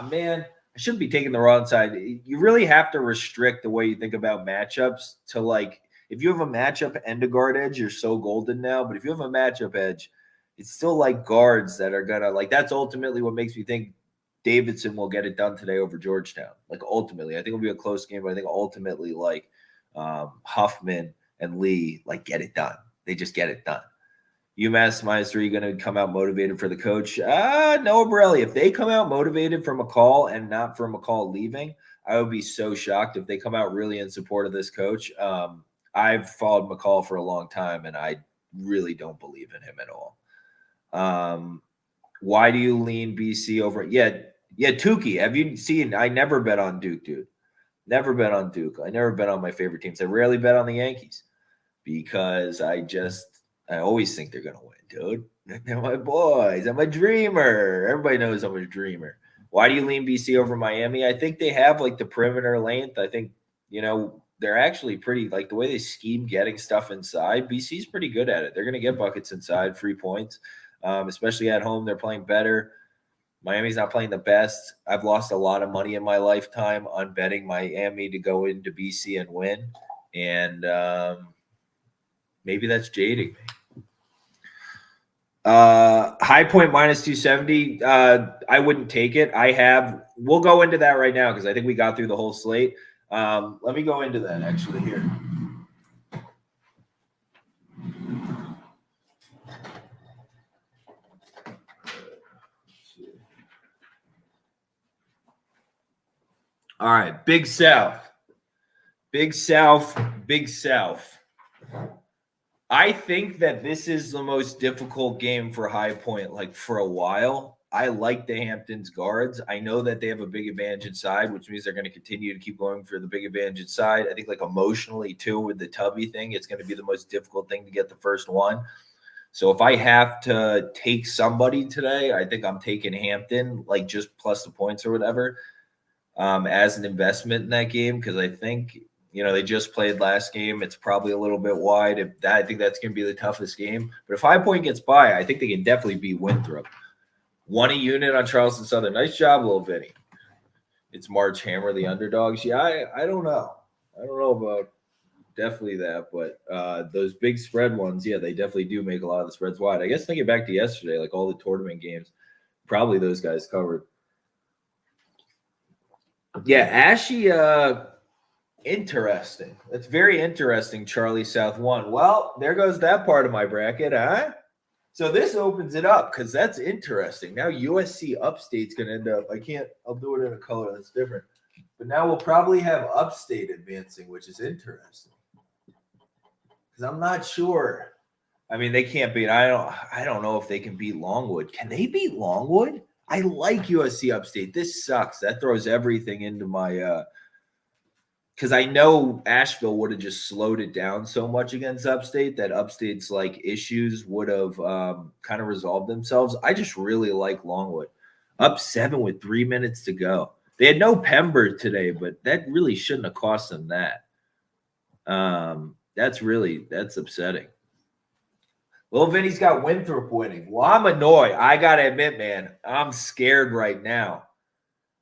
Man, I shouldn't be taking the wrong side. You really have to restrict the way you think about matchups to like, if you have a matchup and a guard edge, you're so golden now. But if you have a matchup edge, it's still like guards that are going to like, that's ultimately what makes me think Davidson will get it done today over Georgetown. Like ultimately, I think it'll be a close game, but I think ultimately like Huffman and Lee like get it done. They just get it done. UMass -3 going to come out motivated for the coach. Noah Borelli. If they come out motivated for McCall and not for McCall leaving, I would be so shocked if they come out really in support of this coach. I've followed McCall for a long time, and I really don't believe in him at all. Why do you lean BC over? Yeah, Tukey. Have you seen? I never bet on Duke, dude. Never bet on Duke. I never bet on my favorite teams. I rarely bet on the Yankees because I always think they're gonna win, dude. They're my boys. I'm a dreamer. Everybody knows I'm a dreamer. Why do you lean BC over Miami? I think they have like the perimeter length. I think they're actually pretty like the way they scheme getting stuff inside. BC's pretty good at it. They're gonna get buckets inside, free points. Especially at home, they're playing better. Miami's not playing the best. I've lost a lot of money in my lifetime on betting Miami to go into BC and win. And maybe that's jading me. High Point -270. I wouldn't take it. We'll go into that right now because I think we got through the whole slate. Let me go into that actually here. All right, Big South. Big South, Big South. I think that this is the most difficult game for High Point, like for a while. I like the Hamptons guards. I know that they have a big advantage inside, which means they're going to continue to keep going for the big advantage inside. I think like emotionally too with the Tubby thing, it's going to be the most difficult thing to get the first one. So if I have to take somebody today, I think I'm taking Hampton, like just plus the points or whatever, as an investment in that game, because I think they just played last game. It's probably a little bit wide. I think that's going to be the toughest game. But if High Point gets by, I think they can definitely beat Winthrop. 1 a unit on Charleston Southern. Nice job, little Vinny. It's March Hammer, the underdogs. Yeah, I don't know. I don't know about definitely that, but those big spread ones, yeah, they definitely do make a lot of the spreads wide. I guess thinking back to yesterday, like all the tournament games, probably those guys covered. Yeah, Ashy, interesting. That's very interesting, Charlie South 1. Well, there goes that part of my bracket, huh? So this opens it up because that's interesting. Now USC Upstate's going to end up, I'll do it in a color that's different. But now we'll probably have Upstate advancing, which is interesting. Because I'm not sure. I mean, they can't beat, I don't know if they can beat Longwood. Can they beat Longwood? I like USC Upstate. This sucks. That throws everything into my because I know Asheville would have just slowed it down so much against Upstate that Upstate's like issues would have kind of resolved themselves. I just really like Longwood. Up 7 with 3 minutes to go. They had no Pember today, but that really shouldn't have cost them that. That's upsetting. Well, Vinny's got Winthrop winning. Well, I'm annoyed. I got to admit, man, I'm scared right now.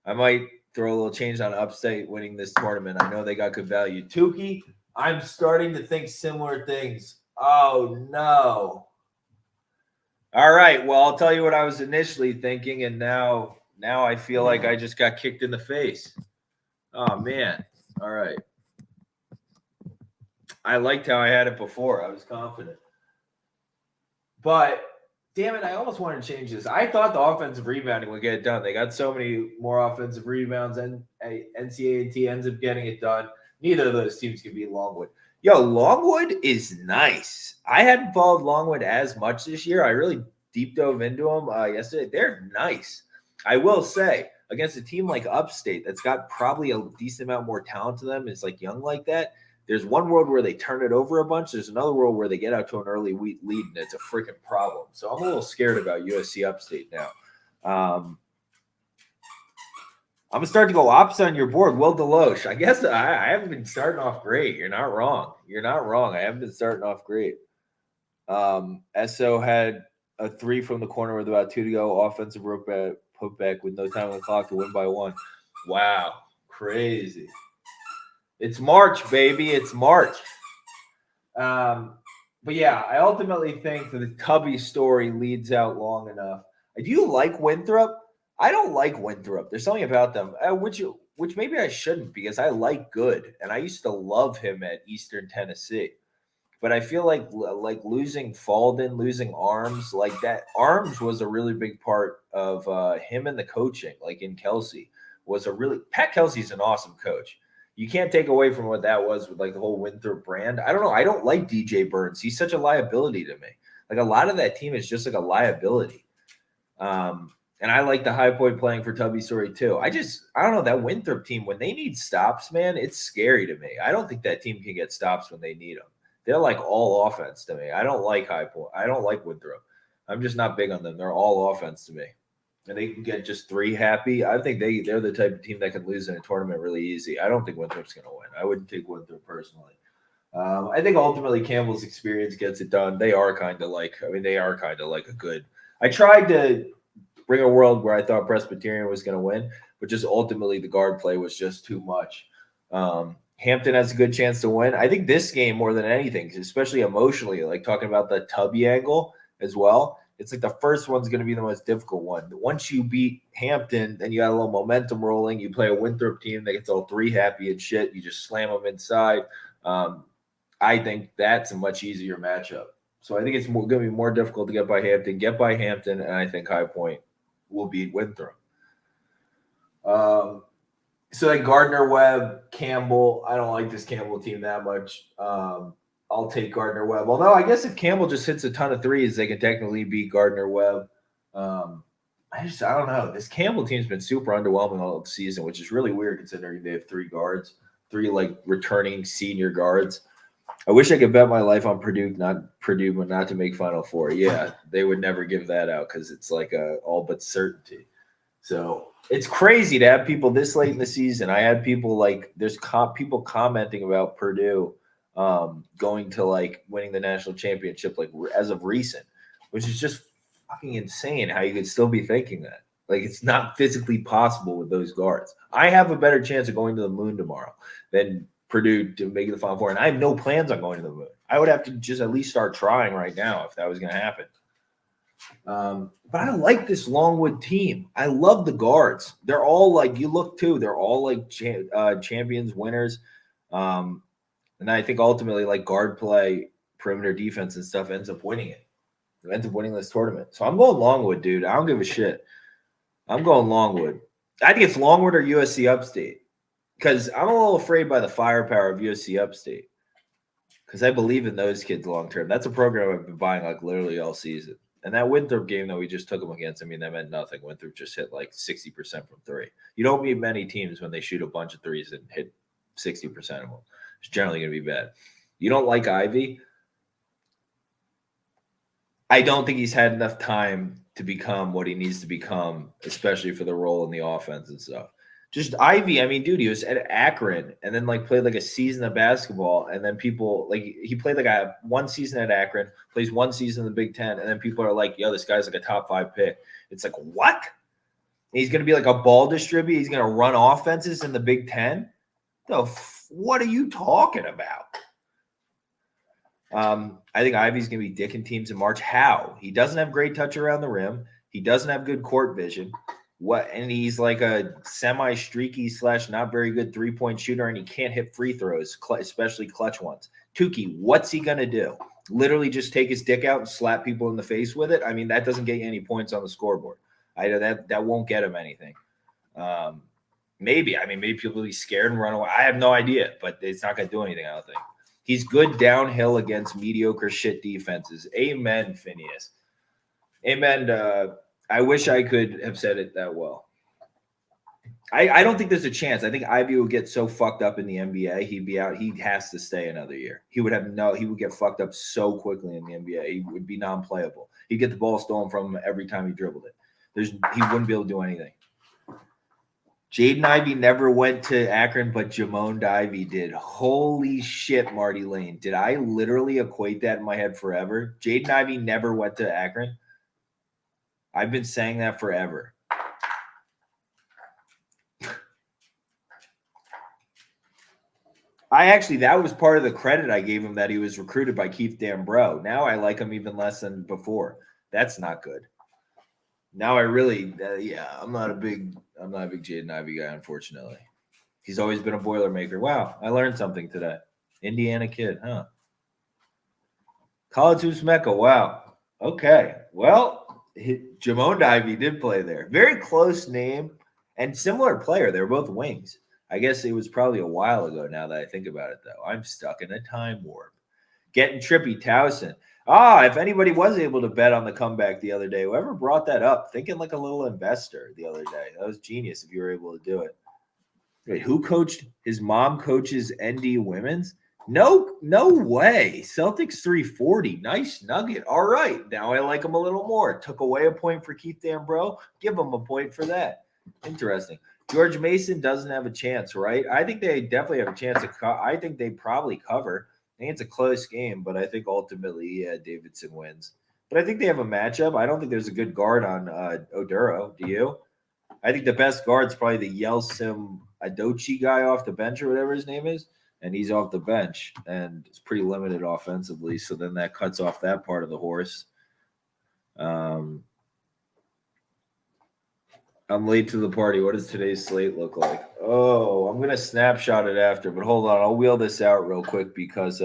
I might throw a little change on Upstate winning this tournament. I know they got good value. Tukey, I'm starting to think similar things. Oh, no. All right. Well, I'll tell you what I was initially thinking, and now I feel like I just got kicked in the face. Oh, man. All right. I liked how I had it before. I was confident. But damn it, I almost wanted to change this. I thought the offensive rebounding would get it done. They got so many more offensive rebounds, and NCAAB ends up getting it done. Neither of those teams can beat Longwood. Yo, Longwood is nice. I hadn't followed Longwood as much this year. I really deep dove into them yesterday. They're nice. I will say, against a team like Upstate that's got probably a decent amount more talent to them, it's like young like that. There's one world where they turn it over a bunch. There's another world where they get out to an early lead, and it's a freaking problem. So I'm a little scared about USC Upstate now. I'm going to start to go opposite on your board. Will Deloche. I guess I haven't been starting off great. You're not wrong. I haven't been starting off great. SO had a 3 from the corner with about 2 to go. Offensive putback with no time on the clock to win by 1. Wow. Crazy. It's March, baby. It's March. But yeah, I ultimately think that the Tubby story leads out long enough. Do you like Winthrop? I don't like Winthrop. There's something about them, which maybe I shouldn't, because I like Good, and I used to love him at Eastern Tennessee. But I feel like losing Falden, losing Arms, like that. Arms was a really big part of him and the coaching, like in Kelsey, Pat Kelsey's an awesome coach. You can't take away from what that was with like the whole Winthrop brand. I don't know. I don't like DJ Burns. He's such a liability to me. Like a lot of that team is just like a liability. And I like the High Point playing for Tubby Story too. I don't know, that Winthrop team, when they need stops, man, it's scary to me. I don't think that team can get stops when they need them. They're like all offense to me. I don't like High Point. I don't like Winthrop. I'm just not big on them. They're all offense to me. And they can get just 3 happy. I think they're the type of team that can lose in a tournament really easy. I don't think Winthrop's going to win. I wouldn't take Winthrop personally. I think ultimately Campbell's experience gets it done. They are kind of like a good. I tried to bring a world where I thought Presbyterian was going to win, but just ultimately the guard play was just too much. Hampton has a good chance to win. I think this game more than anything, especially emotionally, like talking about the Tubby angle as well. It's like the first one's going to be the most difficult one. Once you beat Hampton, then you got a little momentum rolling. You play a Winthrop team that gets all 3 happy and shit. You just slam them inside. I think that's a much easier matchup. So I think it's going to be more difficult to get by Hampton, and I think High Point will beat Winthrop. So like Gardner Webb, Campbell. I don't like this Campbell team that much. I'll take Gardner Webb. Although I guess if Campbell just hits a ton of threes, they can technically beat Gardner Webb. I don't know. This Campbell team's been super underwhelming all season, which is really weird considering they have three guards, three like returning senior guards. I wish I could bet my life on Purdue, but not to make Final Four. Yeah, they would never give that out because it's like a all but certainty. So it's crazy to have people this late in the season. I had people like there's people commenting about Purdue going to like winning the national championship like as of recent, which is just fucking insane how you could still be thinking that. Like it's not physically possible with those guards. I have a better chance of going to the moon tomorrow than Purdue to make the Final Four, and I have no plans on going to the moon. I would have to just at least start trying right now if that was going to happen. But I like this Longwood team. I love the guards. They're all like, you look too, they're all like champions, winners. And I think ultimately like guard play, perimeter defense and stuff ends up winning it. It ends up winning this tournament. So I'm going Longwood, dude. I don't give a shit. I'm going Longwood. I think it's Longwood or USC Upstate because I'm a little afraid by the firepower of USC Upstate because I believe in those kids long term. That's a program I've been buying like literally all season. And that Winthrop game that we just took them against, I mean, that meant nothing. Winthrop just hit like 60% from three. You don't meet many teams when they shoot a bunch of threes and hit 60% of them. It's generally going to be bad. You don't like Ivy? I don't think he's had enough time to become what he needs to become, especially for the role in the offense and stuff. Just Ivy, I mean, dude, he was at Akron and then like played like a season of basketball, and then people like he played like one season at Akron, plays one season in the Big Ten, and then people are like, "Yo, this guy's like a top 5 pick." It's like, what? He's gonna be like a ball distributor. He's gonna run offenses in the Big Ten. What are you talking about? I think Ivy's gonna be dicking teams in March. How? He doesn't have great touch around the rim. He doesn't have good court vision. And he's like a semi-streaky / not very good 3-point shooter, and he can't hit free throws, especially clutch ones. Tukey, what's he gonna do? Literally just take his dick out and slap people in the face with it? I mean, that doesn't get you any points on the scoreboard. That won't get him anything. Maybe people will be scared and run away. I have no idea, but it's not gonna do anything, I don't think. He's good downhill against mediocre shit defenses. Amen, Phineas. Amen. I wish I could have said it that well. I don't think there's a chance. I think Ivy would get so fucked up in the NBA, he'd be out. He has to stay another year. He would get fucked up so quickly in the NBA. He would be non-playable. He'd get the ball stolen from him every time he dribbled it. He wouldn't be able to do anything. Jaden Ivey never went to Akron, but Jamone Ivey did. Holy shit, Marty Lane. Did I literally equate that in my head forever? Jaden Ivey never went to Akron. I've been saying that forever. That was part of the credit I gave him, that he was recruited by Keith Dambro. Now I like him even less than before. That's not good. Now I really, I'm not a big Jaden Ivey guy, unfortunately. He's always been a Boilermaker. Wow, I learned something today. Indiana kid, huh? College Hoops Mecca, wow. Okay, well, Jamone Ivey did play there. Very close name and similar player. They were both wings. I guess it was probably a while ago now that I think about it, though. I'm stuck in a time warp. Getting trippy, Towson. If anybody was able to bet on the comeback the other day, whoever brought that up, thinking like a little investor the other day. That was genius if you were able to do it. Wait, who coached? His mom coaches ND Women's? No way. Celtics 340. Nice nugget. All right. Now I like him a little more. Took away a point for Keith Dambro. Give him a point for that. Interesting. George Mason doesn't have a chance, right? I think they definitely have a chance to I think they probably cover. I think it's a close game, but I think ultimately, Davidson wins. But I think they have a matchup. I don't think there's a good guard on Oduro. Do you? I think the best guard's probably the Yeltsin Adochi guy off the bench or whatever his name is, and he's off the bench, and it's pretty limited offensively, so then that cuts off that part of the horse. I'm late to the party. What does today's slate look like? Oh, I'm going to snapshot it after, but hold on. I'll wheel this out real quick because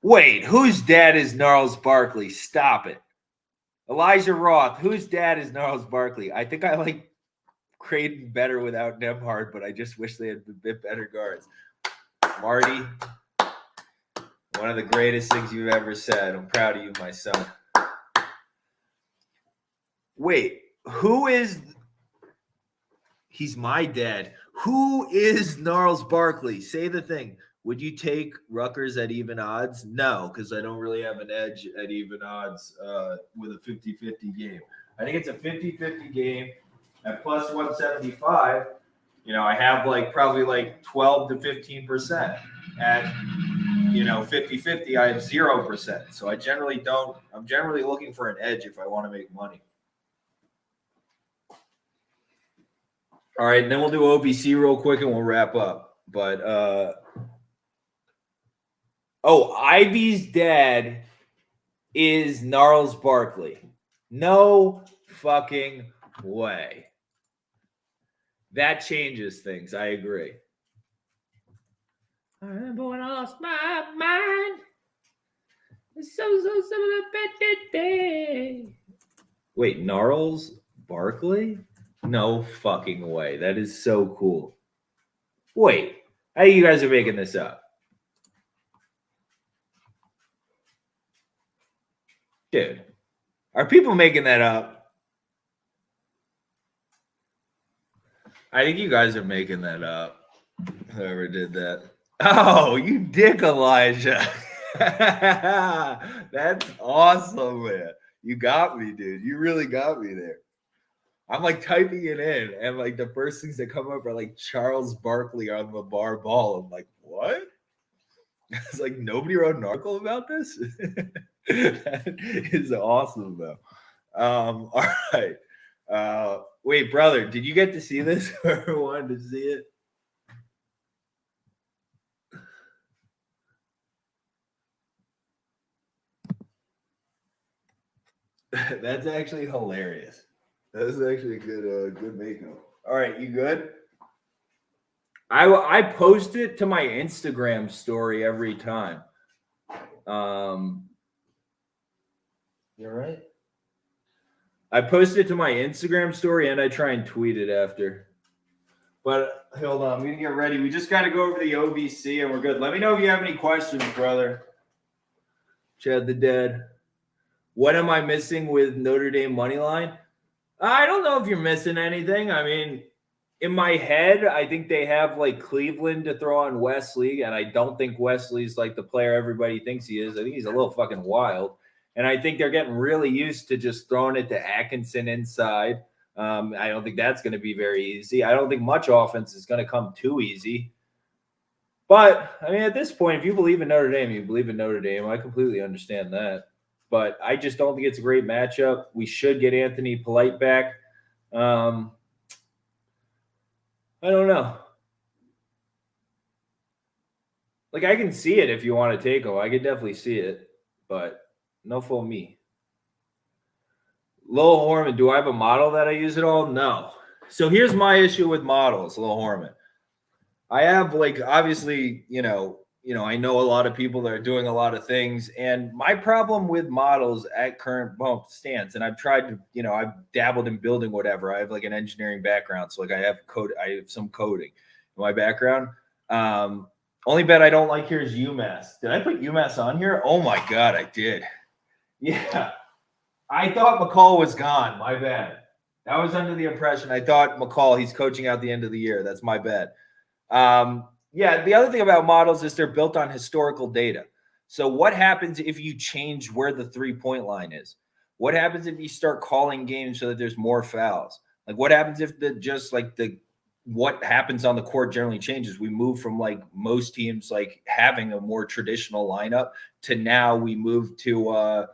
wait, whose dad is Gnarls Barkley? Stop it. Elijah Roth, whose dad is Gnarls Barkley? I think I like Creighton better without Nemhard, but I just wish they had a bit better guards. Marty, one of the greatest things you've ever said. I'm proud of you, my son. Wait, who is... He's my dad. Who is Gnarls Barkley? Say the thing. Would you take Rutgers at even odds? No, because I don't really have an edge at even odds with a 50-50 game. I think it's a 50-50 game at plus 175. I have probably 12 to 15%. At 50-50, I have 0%. So I'm generally looking for an edge if I want to make money. All right, and then we'll do OVC real quick and we'll wrap up. But Ivy's dad is Gnarls Barkley. No fucking way. That changes things. I agree. I remember when I lost my mind. It's so similar day. Wait, Gnarls Barkley? No fucking way. That is so cool. Wait, how you guys are making this up? Dude, are people making that up? I think you guys are making that up. Whoever did that. Oh, you dick, Elijah. That's awesome, man. You got me, dude. You really got me there. I'm typing it in, and the first things that come up are Charles Barkley on the bar ball. I'm like, what? It's nobody wrote an article about this. That is awesome, though. All right. Wait, brother, did you get to see this? Whoever wanted to see it? That's actually hilarious. That's actually a good makeup. All right, you good? I post it to my Instagram story every time. You all right? I post it to my Instagram story and I try and tweet it after. But hold on, I'm gonna get ready. We just got to go over the OVC and we're good. Let me know if you have any questions, brother. Chad the Dead. What am I missing with Notre Dame Moneyline? I don't know if you're missing anything. I mean, in my head, I think they have Cleveland to throw on Wesley, and I don't think Wesley's the player everybody thinks he is. I think he's a little fucking wild. And I think they're getting really used to just throwing it to Atkinson inside. I don't think that's going to be very easy. I don't think much offense is going to come too easy. But, I mean, at this point, if you believe in Notre Dame, you believe in Notre Dame. I completely understand that. But I just don't think it's a great matchup. We should get Anthony Polite back. I don't know. I can see it if you want to take him. I could definitely see it. But no for me. Lil Horman, do I have a model that I use at all? No. So here's my issue with models, Lil Horman. I have obviously, I know a lot of people that are doing a lot of things, and my problem with models at current stance, and I've tried to, I've dabbled in building whatever. I have an engineering background, so I have some coding in my background. Only bet I don't like here is Umass. Did I put Umass on here? Oh my God, I did. Yeah. I thought McCall was gone. My bad. That was under the impression. I thought McCall, he's coaching out the end of the year. That's my bad. Yeah, the other thing about models is they're built on historical data. So what happens if you change where the 3-point line is? What happens if you start calling games so that there's more fouls? What happens if what happens on the court generally changes? We move from most teams having a more traditional lineup to now we move to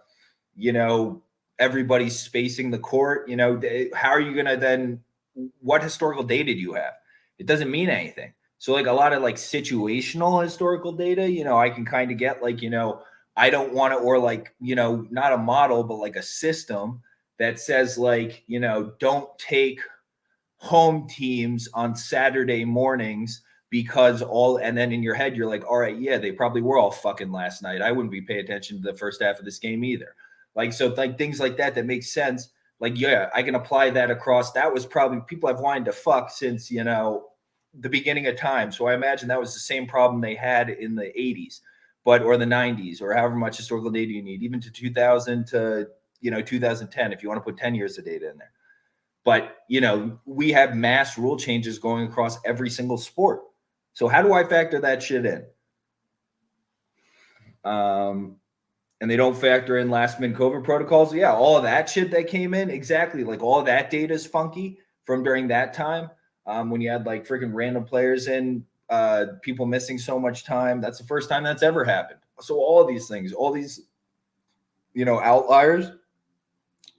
everybody's spacing the court. How are you gonna then? What historical data do you have? It doesn't mean anything. So a lot of situational historical data, I can kind of get I don't want to, or not a model, but a system that says don't take home teams on Saturday mornings because and then in your head, you're all right, yeah, they probably were all fucking last night. I wouldn't be paying attention to the first half of this game either. So things like that make sense. Like, yeah, I can apply that across. That was probably people I've wanted to fuck since, the beginning of time. So I imagine that was the same problem they had in the 80s, or the 90s, or however much historical data you need, even to 2000 to, 2010, if you want to put 10 years of data in there. But, we have mass rule changes going across every single sport. So how do I factor that shit in? And they don't factor in last minute COVID protocols. Yeah, all of that shit that came in, exactly. Like all of that data is funky from during that time, when you had like freaking random players and people missing so much time. That's the first time that's ever happened. So all of these things, all these, outliers,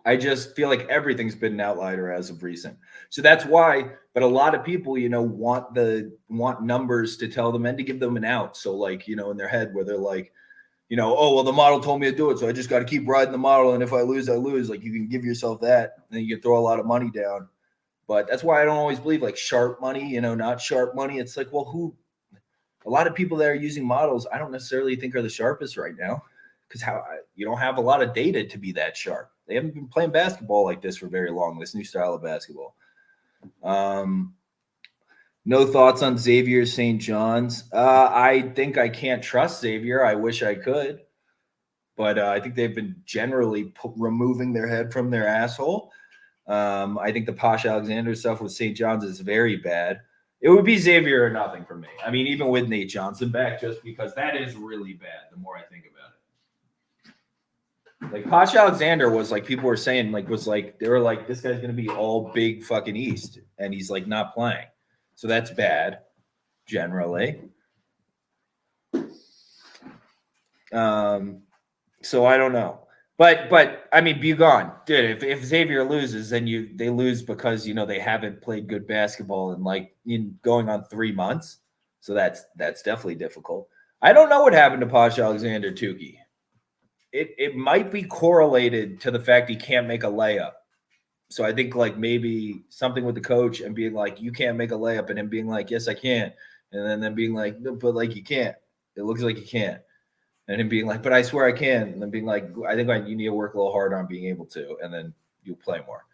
I just feel like everything's been an outlier as of recent. So that's why, but a lot of people, want numbers to tell them and to give them an out. So like, in their head where they're like, oh, well, the model told me to do it, so I just got to keep riding the model. And if I lose, I lose. Like, you can give yourself that, and then you can throw a lot of money down. But that's why I don't always believe like sharp money, not sharp money. It's like, well, a lot of people that are using models, I don't necessarily think are the sharpest right now, because you don't have a lot of data to be that sharp. They haven't been playing basketball like this for very long, this new style of basketball. No thoughts on Xavier St. John's. I think I can't trust Xavier. I wish I could. But I think they've been generally removing their head from their asshole. I think the Posh Alexander stuff with St. John's is very bad. It would be Xavier or nothing for me. I mean, even with Nate Johnson back, just because that is really bad the more I think about it. Like Posh Alexander was like, people were saying, like, they were like, this guy's going to be all big fucking East. And he's like not playing. So that's bad, generally. So I don't know, but I mean, be gone, dude. If Xavier loses, then they lose because they haven't played good basketball in going on 3 months. So that's definitely difficult. I don't know what happened to Posh Alexander Tukey. It might be correlated to the fact he can't make a layup. So I think like maybe something with the coach and being like, you can't make a layup, and him being like, yes, I can. And then being like, no, but like you can't. It looks like you can't. And him being like, but I swear I can. And then being like, I think you need to work a little harder on being able to, and then you'll play more.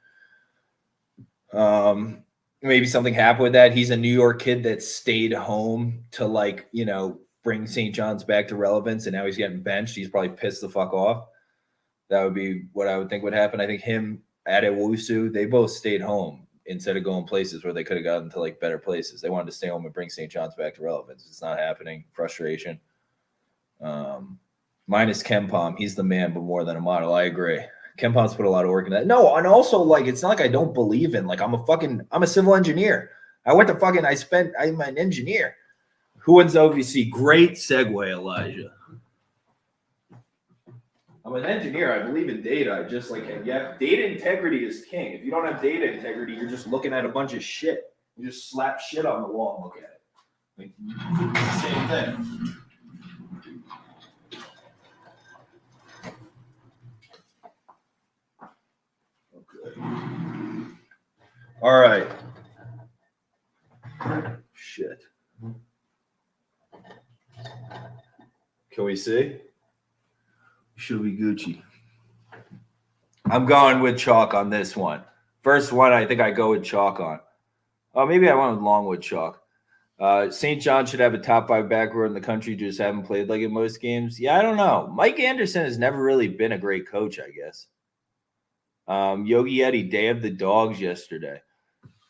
Maybe something happened with that. He's a New York kid that stayed home to bring St. John's back to relevance, and now he's getting benched. He's probably pissed the fuck off. That would be what I would think would happen. I think him, Adewusu, they both stayed home instead of going places where they could have gotten to better places. They wanted to stay home and bring St. John's back to relevance. It's not happening. Frustration. Minus Kempom, he's the man, but more than a model. I agree. Kempom's put a lot of work in that. No, and also it's not like I don't believe in I'm a civil engineer. I'm an engineer. Who wins OVC? Great segue, Elijah. I'm an engineer. I believe in data. I just data integrity is king. If you don't have data integrity, you're just looking at a bunch of shit. You just slap shit on the wall and look at it. It's the same thing. Okay. All right. Shit. Can we see? Should be Gucci. I'm going with chalk on this one. First one, I think I go with chalk on. Oh, maybe I went with Longwood chalk. St. John should have a top 5 back row in the country, just haven't played like in most games. Yeah, I don't know. Mike Anderson has never really been a great coach, I guess. Yogi Eddie, day of the dogs yesterday.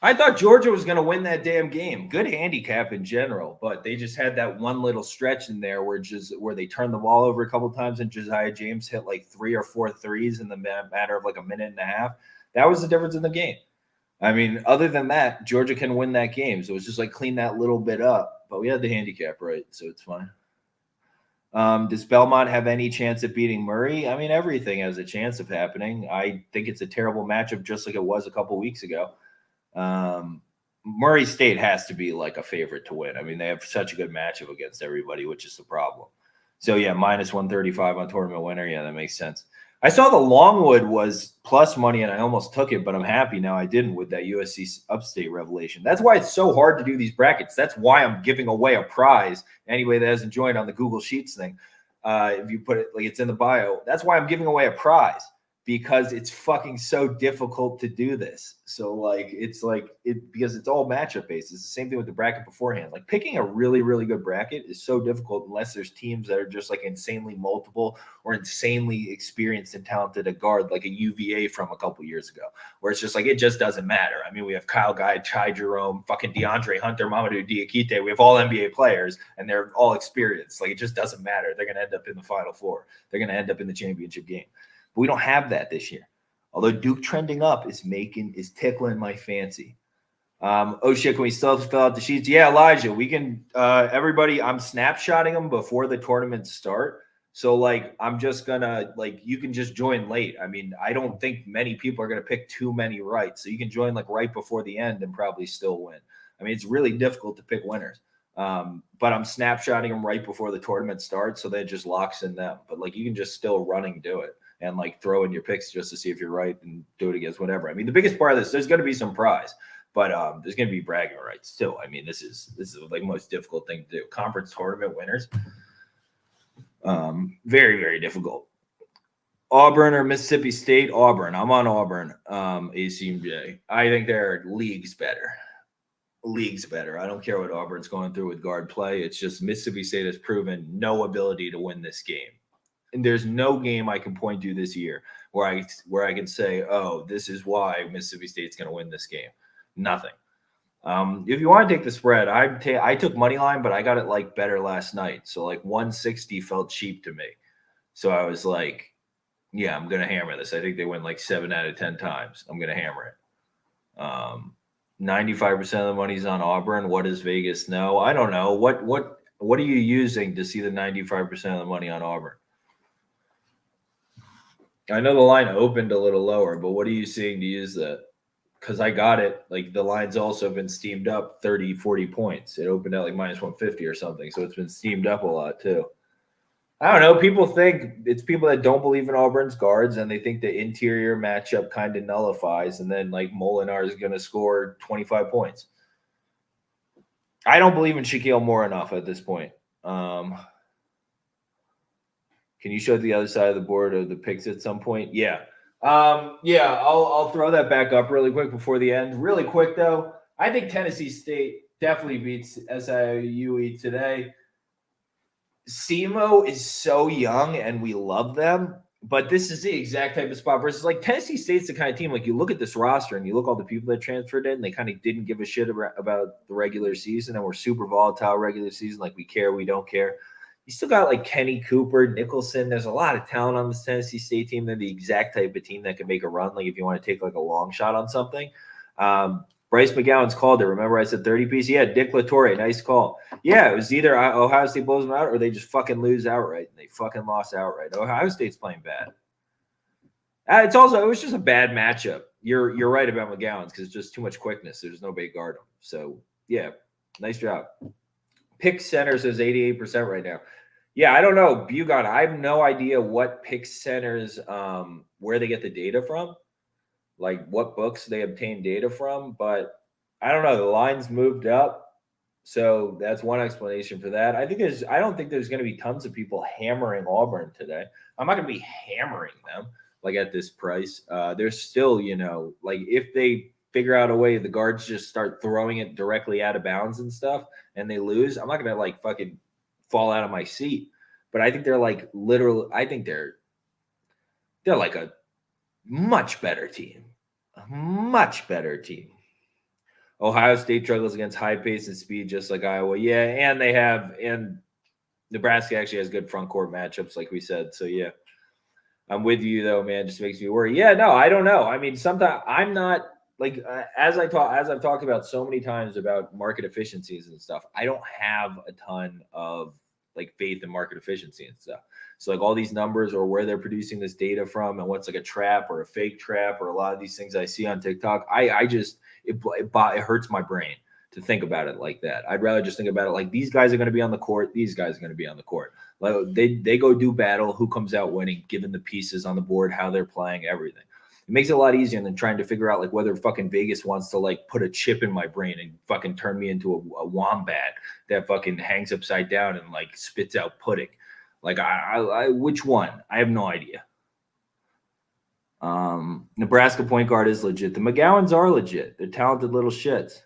I thought Georgia was going to win that damn game. Good handicap in general, but they just had that one little stretch in there where they turned the ball over a couple of times and Josiah James hit 3 or 4 threes in the matter of a minute and a half. That was the difference in the game. I mean, other than that, Georgia can win that game. So it's just clean that little bit up. But we had the handicap right, so it's fine. Does Belmont have any chance of beating Murray? I mean, everything has a chance of happening. I think it's a terrible matchup, just like it was a couple weeks ago. Murray State has to be a favorite to win. I mean, they have such a good matchup against everybody, which is the problem. So yeah, minus 135 on tournament winner. Yeah, that makes sense. I saw the Longwood was plus money and I almost took it, but I'm happy now I didn't with that USC Upstate revelation. That's why it's so hard to do these brackets. That's why I'm giving away a prize. Anybody that hasn't joined on the Google Sheets thing, if you put it it's in the bio, that's why I'm giving away a prize, because it's fucking so difficult to do this. So because it's all matchup based. It's the same thing with the bracket beforehand. Like picking a really, really good bracket is so difficult unless there's teams that are just like insanely multiple or insanely experienced and talented at guard, like a UVA from a couple years ago, where it's just like, it just doesn't matter. I mean, we have Kyle Guy, Ty Jerome, fucking DeAndre Hunter, Mamadou Diakite. We have all NBA players and they're all experienced. Like it just doesn't matter. They're going to end up in the Final Four. They're going to end up in the championship game. But we don't have that this year. Although Duke trending up is tickling my fancy. Oh shit, can we still fill out the sheets? Yeah, Elijah, we can. Everybody, I'm snapshotting them before the tournaments start. So like, I'm just gonna you can just join late. I mean, I don't think many people are gonna pick too many right. So you can join like right before the end and probably still win. I mean, it's really difficult to pick winners. But I'm snapshotting them right before the tournament starts, so that it just locks in them. But like, you can just still running do it and like throw in your picks just to see if you're right and do it against whatever. I mean, the biggest part of this, there's going to be some prize, but there's going to be bragging rights too. I mean, this is like most difficult thing to do. Conference tournament winners, very, very difficult. Auburn or Mississippi State? Auburn. I'm on Auburn. ACMJ. I think they're leagues better. I don't care what Auburn's going through with guard play. It's just Mississippi State has proven no ability to win this game. And there's no game I can point to this year where I can say, oh, this is why Mississippi State's going to win this game. Nothing. If you want to take the spread, I took money line, but I got it like better last night. So like 160 felt cheap to me. So I was like, yeah, I'm going to hammer this. I think they win like 7 out of 10 times. I'm going to hammer it. 95% of the money's on Auburn. What does Vegas know? I don't know. What are you using to see the 95% of the money on Auburn? I know the line opened a little lower, but what are you seeing to use that? Because I got it. Like the line's also been steamed up 30, 40 points. It opened at like minus 150 or something. So it's been steamed up a lot too. I don't know. People think it's people that don't believe in Auburn's guards and they think the interior matchup kind of nullifies. And then like Molinar is going to score 25 points. I don't believe in Shaquille Moore enough at this point. Can you show the other side of the board of the picks at some point? Yeah. I'll throw that back up really quick before the end. Really quick, though. I think Tennessee State definitely beats SIUE today. SEMO is so young, and we love them. But this is the exact type of spot versus like Tennessee State's the kind of team, like you look at this roster and you look all the people that transferred in, they kind of didn't give a shit about the regular season and we're super volatile regular season. Like we care, we don't care. You still got like Kenny Cooper, Nicholson. There's a lot of talent on this Tennessee State team. They're the exact type of team that can make a run. Like if you want to take like a long shot on something. Bryce McGowan's called it. Remember I said 30 piece? Yeah, Dick LaTorre, nice call. Yeah, it was either Ohio State blows them out or they just fucking lose outright. And they fucking lost outright. Ohio State's playing bad. It was just a bad matchup. You're right about McGowan's because it's just too much quickness. There's nobody to guard him. So yeah, nice job. Pick center says 88% right now. Yeah, I don't know. Bugon, I have no idea what pick centers, where they get the data from, like what books they obtain data from. But I don't know. The line's moved up. So that's one explanation for that. I don't think there's going to be tons of people hammering Auburn today. I'm not going to be hammering them like at this price. There's still, like if they figure out a way, the guards just start throwing it directly out of bounds and stuff and they lose, I'm not going to like fucking fall out of my seat. But I think they're like literally, I think they're like a much better team. A much better team. Ohio State struggles against high pace and speed, just like Iowa. Yeah, and Nebraska actually has good front court matchups, like we said. So yeah, I'm with you though, man. Just makes me worry. Yeah, no, I don't know. I mean, sometimes I'm not like as I've talked about so many times about market efficiencies and stuff. I don't have a ton of like faith in market efficiency and stuff. So like all these numbers or where they're producing this data from and what's like a trap or a fake trap or a lot of these things I see on TikTok, it hurts my brain to think about it like that. I'd rather just think about it like these guys are going to be on the court. These guys are going to be on the court. Like they go do battle. Who comes out winning, given the pieces on the board, how they're playing, everything. It makes it a lot easier than trying to figure out like whether fucking Vegas wants to like put a chip in my brain and fucking turn me into a wombat that fucking hangs upside down and like spits out pudding. Like I which one? I have no idea. Nebraska point guard is legit. The McGowans are legit. They're talented little shits.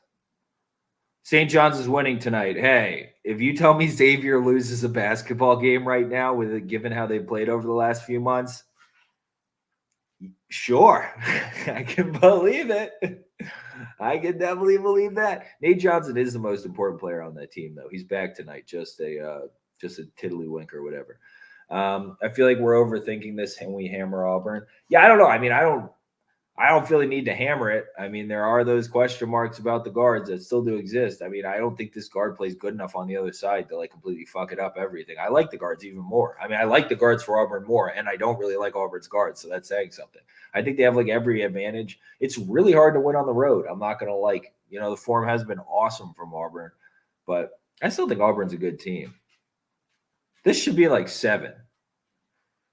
St. John's is winning tonight. Hey, if you tell me Xavier loses a basketball game right now, with it, given how they played over the last few months, sure, I can believe it. I can definitely believe that. Nate Johnson is the most important player on that team, though. He's back tonight, just a tiddlywink or whatever. I feel like we're overthinking this and we hammer Auburn. Yeah, I don't know. I mean, I don't feel the need to hammer it. I mean, there are those question marks about the guards that still do exist. I mean, I don't think this guard plays good enough on the other side to like completely fuck it up everything. I like the guards even more. I mean, I like the guards for Auburn more, and I don't really like Auburn's guards, so that's saying something. I think they have like every advantage. It's really hard to win on the road. I'm not gonna the form has been awesome from Auburn, but I still think Auburn's a good team. This should be like 7.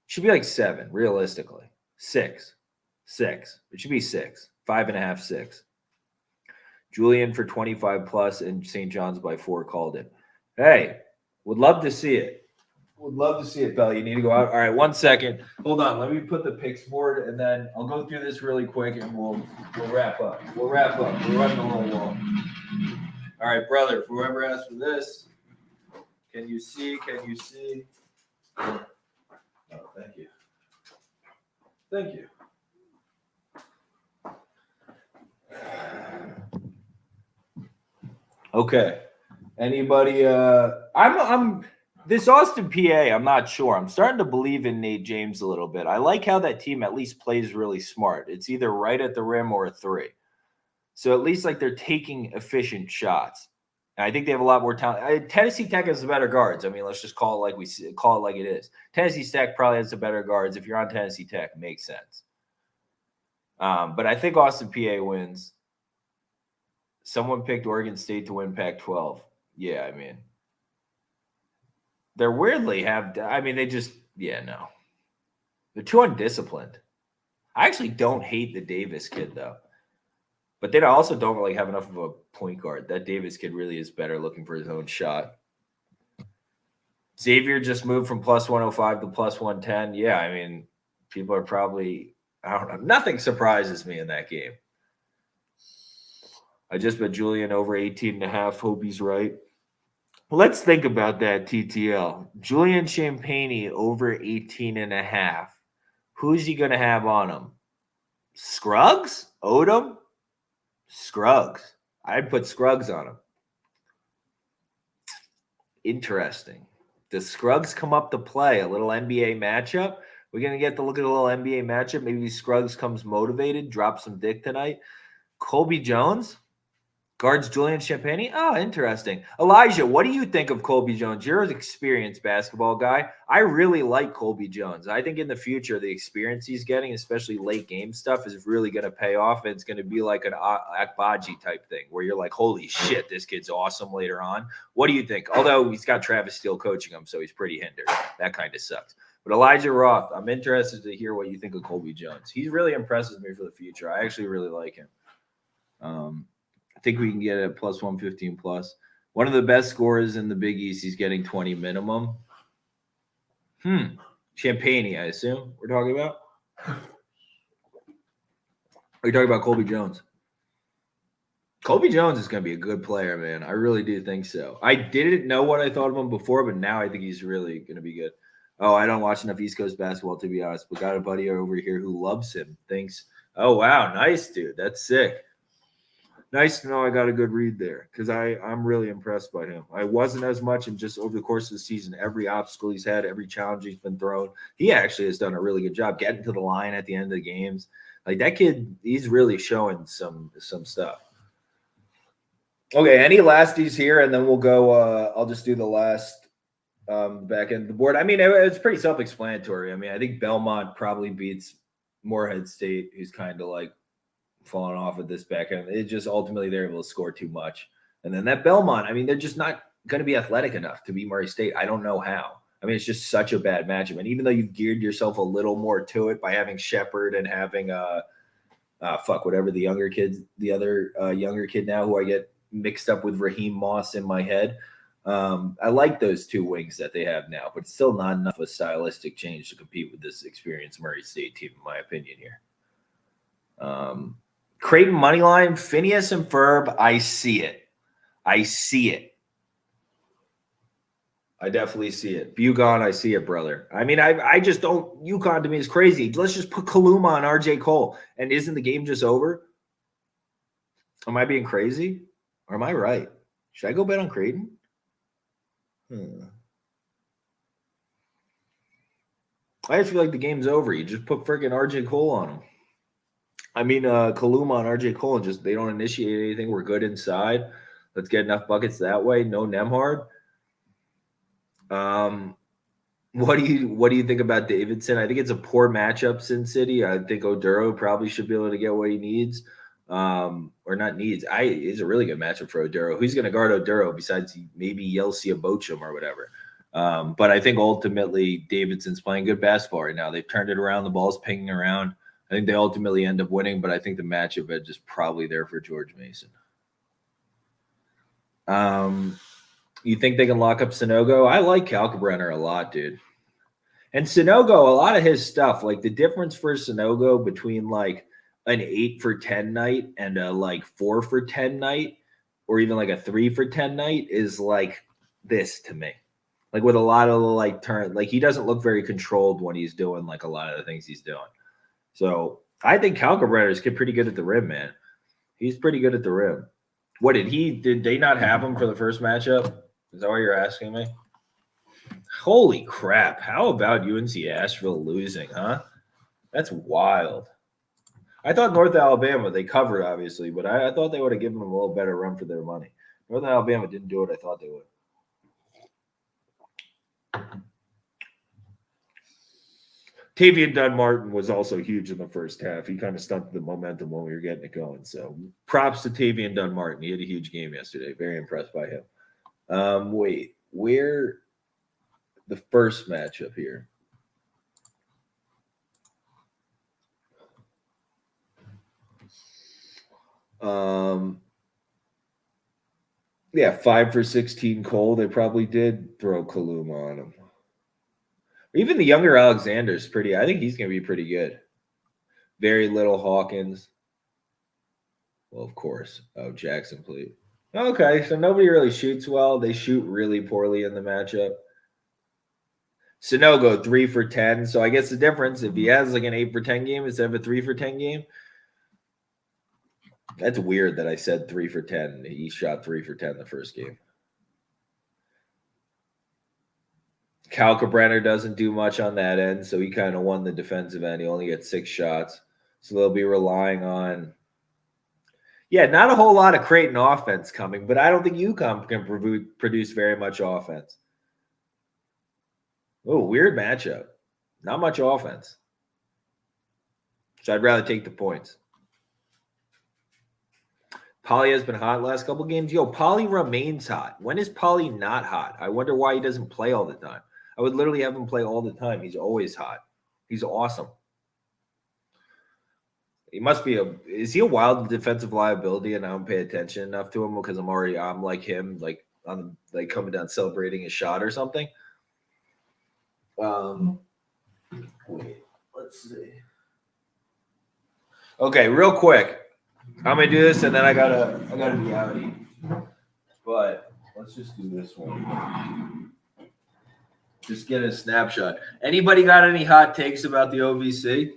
Should be like 7, realistically. 6. It should be 6. 5.5, 6. Julian for 25 plus and St. John's by 4 called it. Hey, would love to see it. Would love to see it, Bell. You need to go out. All right, 1 second. Hold on. Let me put the picks board, and then I'll go through this really quick, and we'll wrap up. We're running a little long. All right, brother. Whoever asked for this, can you see? Oh, thank you. Thank you. Okay. Anybody? I'm this Austin PA. I'm not sure. I'm starting to believe in Nate James a little bit. I like how that team at least plays really smart. It's either right at the rim or a 3. So at least like they're taking efficient shots. And I think they have a lot more talent. Tennessee Tech has the better guards. I mean, let's just call it like it is. Tennessee Tech probably has the better guards. If you're on Tennessee Tech, it makes sense. But I think Austin PA wins. Someone picked Oregon State to win Pac-12. Yeah, I mean, they're weirdly no. They're too undisciplined. I actually don't hate the Davis kid, though. But then I also don't really have enough of a point guard. That Davis kid really is better looking for his own shot. Xavier just moved from plus 105 to plus 110. Yeah, I mean, people are probably, I don't know. Nothing surprises me in that game. I just bet Julian over 18.5. Hope he's right. Let's think about that, TTL. Julian Champagny over 18.5. Who's he going to have on him? Scruggs? Odom? Scruggs. I'd put Scruggs on him. Interesting. Does Scruggs come up to play? A little NBA matchup? We're going to get to look at a little NBA matchup. Maybe Scruggs comes motivated, drops some dick tonight. Colby Jones guards Julian Champagny. Oh, interesting. Elijah, what do you think of Colby Jones? You're an experienced basketball guy. I really like Colby Jones. I think in the future, the experience he's getting, especially late game stuff, is really going to pay off. And it's going to be like an Akbaji type thing where you're like, holy shit, this kid's awesome later on. What do you think? Although he's got Travis Steele coaching him, so he's pretty hindered. That kind of sucks. But Elijah Roth, I'm interested to hear what you think of Colby Jones. He really impresses me for the future. I actually really like him. I think we can get a plus 115 plus. One of the best scorers in the Big East. He's getting 20 minimum. Champagny, I assume we're talking about. Are you talking about Colby Jones? Colby Jones is going to be a good player, man. I really do think so. I didn't know what I thought of him before, but now I think he's really going to be good. Oh, I don't watch enough East Coast basketball, to be honest, but got a buddy over here who loves him. Thinks, oh, wow, nice, dude. That's sick. Nice to know I got a good read there because I'm really impressed by him. I wasn't as much, and just over the course of the season, every obstacle he's had, every challenge he's been thrown, he actually has done a really good job getting to the line at the end of the games. Like that kid, he's really showing some stuff. Okay, any lasties here, and then we'll go. I'll just do the last back end of the board. I mean, it's pretty self-explanatory. I mean, I think Belmont probably beats Morehead State, who's kind of like falling off at this back end. It just ultimately they're able to score too much. And then that Belmont, I mean, they're just not going to be athletic enough to beat Murray State. I don't know how. I mean, it's just such a bad matchup. And even though you've geared yourself a little more to it by having Shepard and having whatever the other younger kid now who I get mixed up with Raheem Moss in my head. I like those two wings that they have now, but it's still not enough of a stylistic change to compete with this experienced Murray State team, in my opinion here. Creighton Moneyline, Phineas and Ferb, I see it. I definitely see it. Bugon, I see it, brother. I mean, I just don't. Uconn to me is crazy. Let's just put Kaluma on RJ Cole. And isn't the game just over? Am I being crazy? Or am I right? Should I go bet on Creighton? I just feel like the game's over. You just put freaking RJ Cole on him. I mean, Kaluma on RJ Cole, and just they don't initiate anything. We're good inside. Let's get enough buckets that way. No Nemhard. What do you think about Davidson? I think it's a poor matchup, Sin City. I think Oduro probably should be able to get what he needs. Or not needs. It's a really good matchup for Oduro. Who's going to guard Oduro besides maybe Yeltsin Bochum or whatever? But I think ultimately Davidson's playing good basketball right now. They've turned it around. The ball's pinging around. I think they ultimately end up winning, but I think the matchup edge is probably there for George Mason. You think they can lock up Sinogo? I like Kalkbrenner a lot, dude. And Sinogo, a lot of his stuff, like the difference for Sinogo between like an 8 for 10 night and a like 4 for 10 night, or even like a 3 for 10 night, is like this to me. Like with a lot of like turn, like he doesn't look very controlled when he's doing like a lot of the things he's doing. So I think Kalkbrenner is pretty good at the rim, man. He's pretty good at the rim. What did they not have him for the first matchup? Is that what you're asking me? Holy crap. How about UNC Asheville losing, huh? That's wild. I thought North Alabama, they covered, obviously, but I thought they would have given them a little better run for their money. North Alabama didn't do what I thought they would. Tavian Dunn-Martin was also huge in the first half. He kind of stunted the momentum when we were getting it going. So props to Tavian Dunn-Martin. He had a huge game yesterday. Very impressed by him. Wait, where the first matchup here? Yeah, 5 for 16 Cole. They probably did throw Kaluma on him. Even the younger Alexander's pretty. I think he's going to be pretty good. Very little Hawkins. Well, of course. Oh, Jackson, please. Okay, so nobody really shoots well. They shoot really poorly in the matchup. Sinogo, 3 for 10. So I guess the difference, if he has like an 8 for 10 game instead of a 3 for 10 game, that's weird that I said 3 for 10. He shot 3 for 10 the first game. Kalkbrenner doesn't do much on that end, so he kind of won the defensive end. He only gets 6 shots. So they'll be relying on, not a whole lot of Creighton offense coming, but I don't think Uconn can produce very much offense. Oh, weird matchup. Not much offense. So I'd rather take the points. Polly has been hot last couple games. Yo, Polly remains hot. When is Polly not hot? I wonder why he doesn't play all the time. I would literally have him play all the time. He's always hot. He's awesome. He must be is he a wild defensive liability and I don't pay attention enough to him because I'm like him, like on like coming down celebrating his shot or something. Wait, let's see. Okay, real quick. I'm gonna do this and then I gotta be out. But let's just do this one. Just get a snapshot. Anybody got any hot takes about the OVC?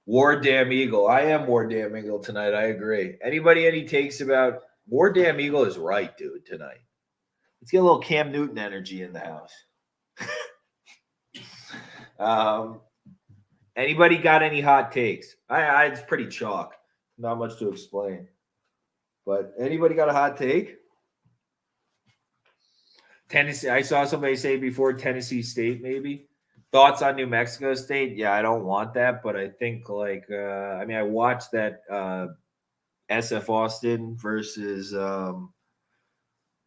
War Damn Eagle. I am War Damn Eagle tonight. I agree. Anybody any takes about War Damn Eagle is right, dude, tonight. Let's get a little Cam Newton energy in the house. Anybody got any hot takes? It's pretty chalk. Not much to explain. But anybody got a hot take? Tennessee. I saw somebody say before Tennessee State, maybe. Thoughts on New Mexico State? Yeah, I don't want that, but I think I watched that SF Austin versus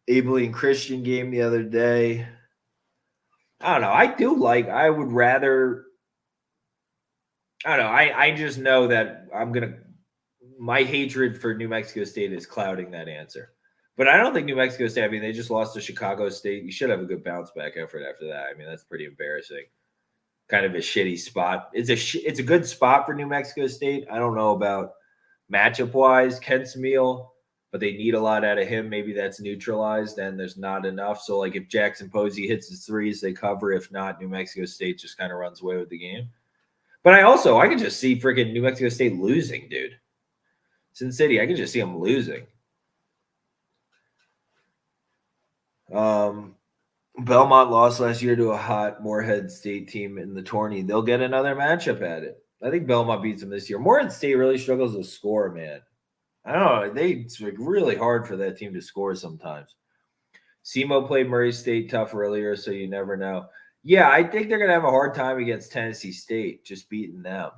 Abilene Christian game the other day. I don't know. I just know that my hatred for New Mexico State is clouding that answer. But I don't think New Mexico State, they just lost to Chicago State. You should have a good bounce back effort after that. That's pretty embarrassing. kind of a shitty spot. It's a good spot for New Mexico State. I don't know about matchup wise, Ken Smeal, but they need a lot out of him. Maybe that's neutralized and there's not enough. So like if Jackson Posey hits his threes, they cover. If not, New Mexico State just kind of runs away with the game. But I could just see freaking New Mexico State losing, dude. Sin City, I could just see them losing. Belmont lost last year to a hot Morehead State team in the tourney. They'll get another matchup at it. I think Belmont beats them this year. Morehead State really struggles to score, man. I don't know. It's like really hard for that team to score sometimes. SEMO played Murray State tough earlier, so you never know. Yeah, I think they're going to have a hard time against Tennessee State, just beating them.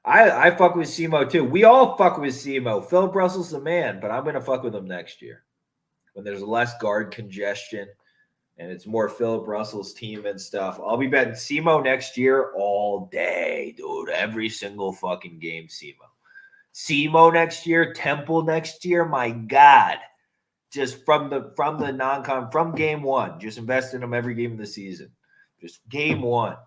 I fuck with SEMO too. We all fuck with SEMO. Philip Russell's the man, but I'm going to fuck with him next year when there's less guard congestion and it's more Philip Russell's team and stuff. I'll be betting SEMO next year all day, dude. Every single fucking game, SEMO. SEMO next year, Temple next year, my God. Just from the non-con, from game one. Just invest in them every game of the season. Just game one.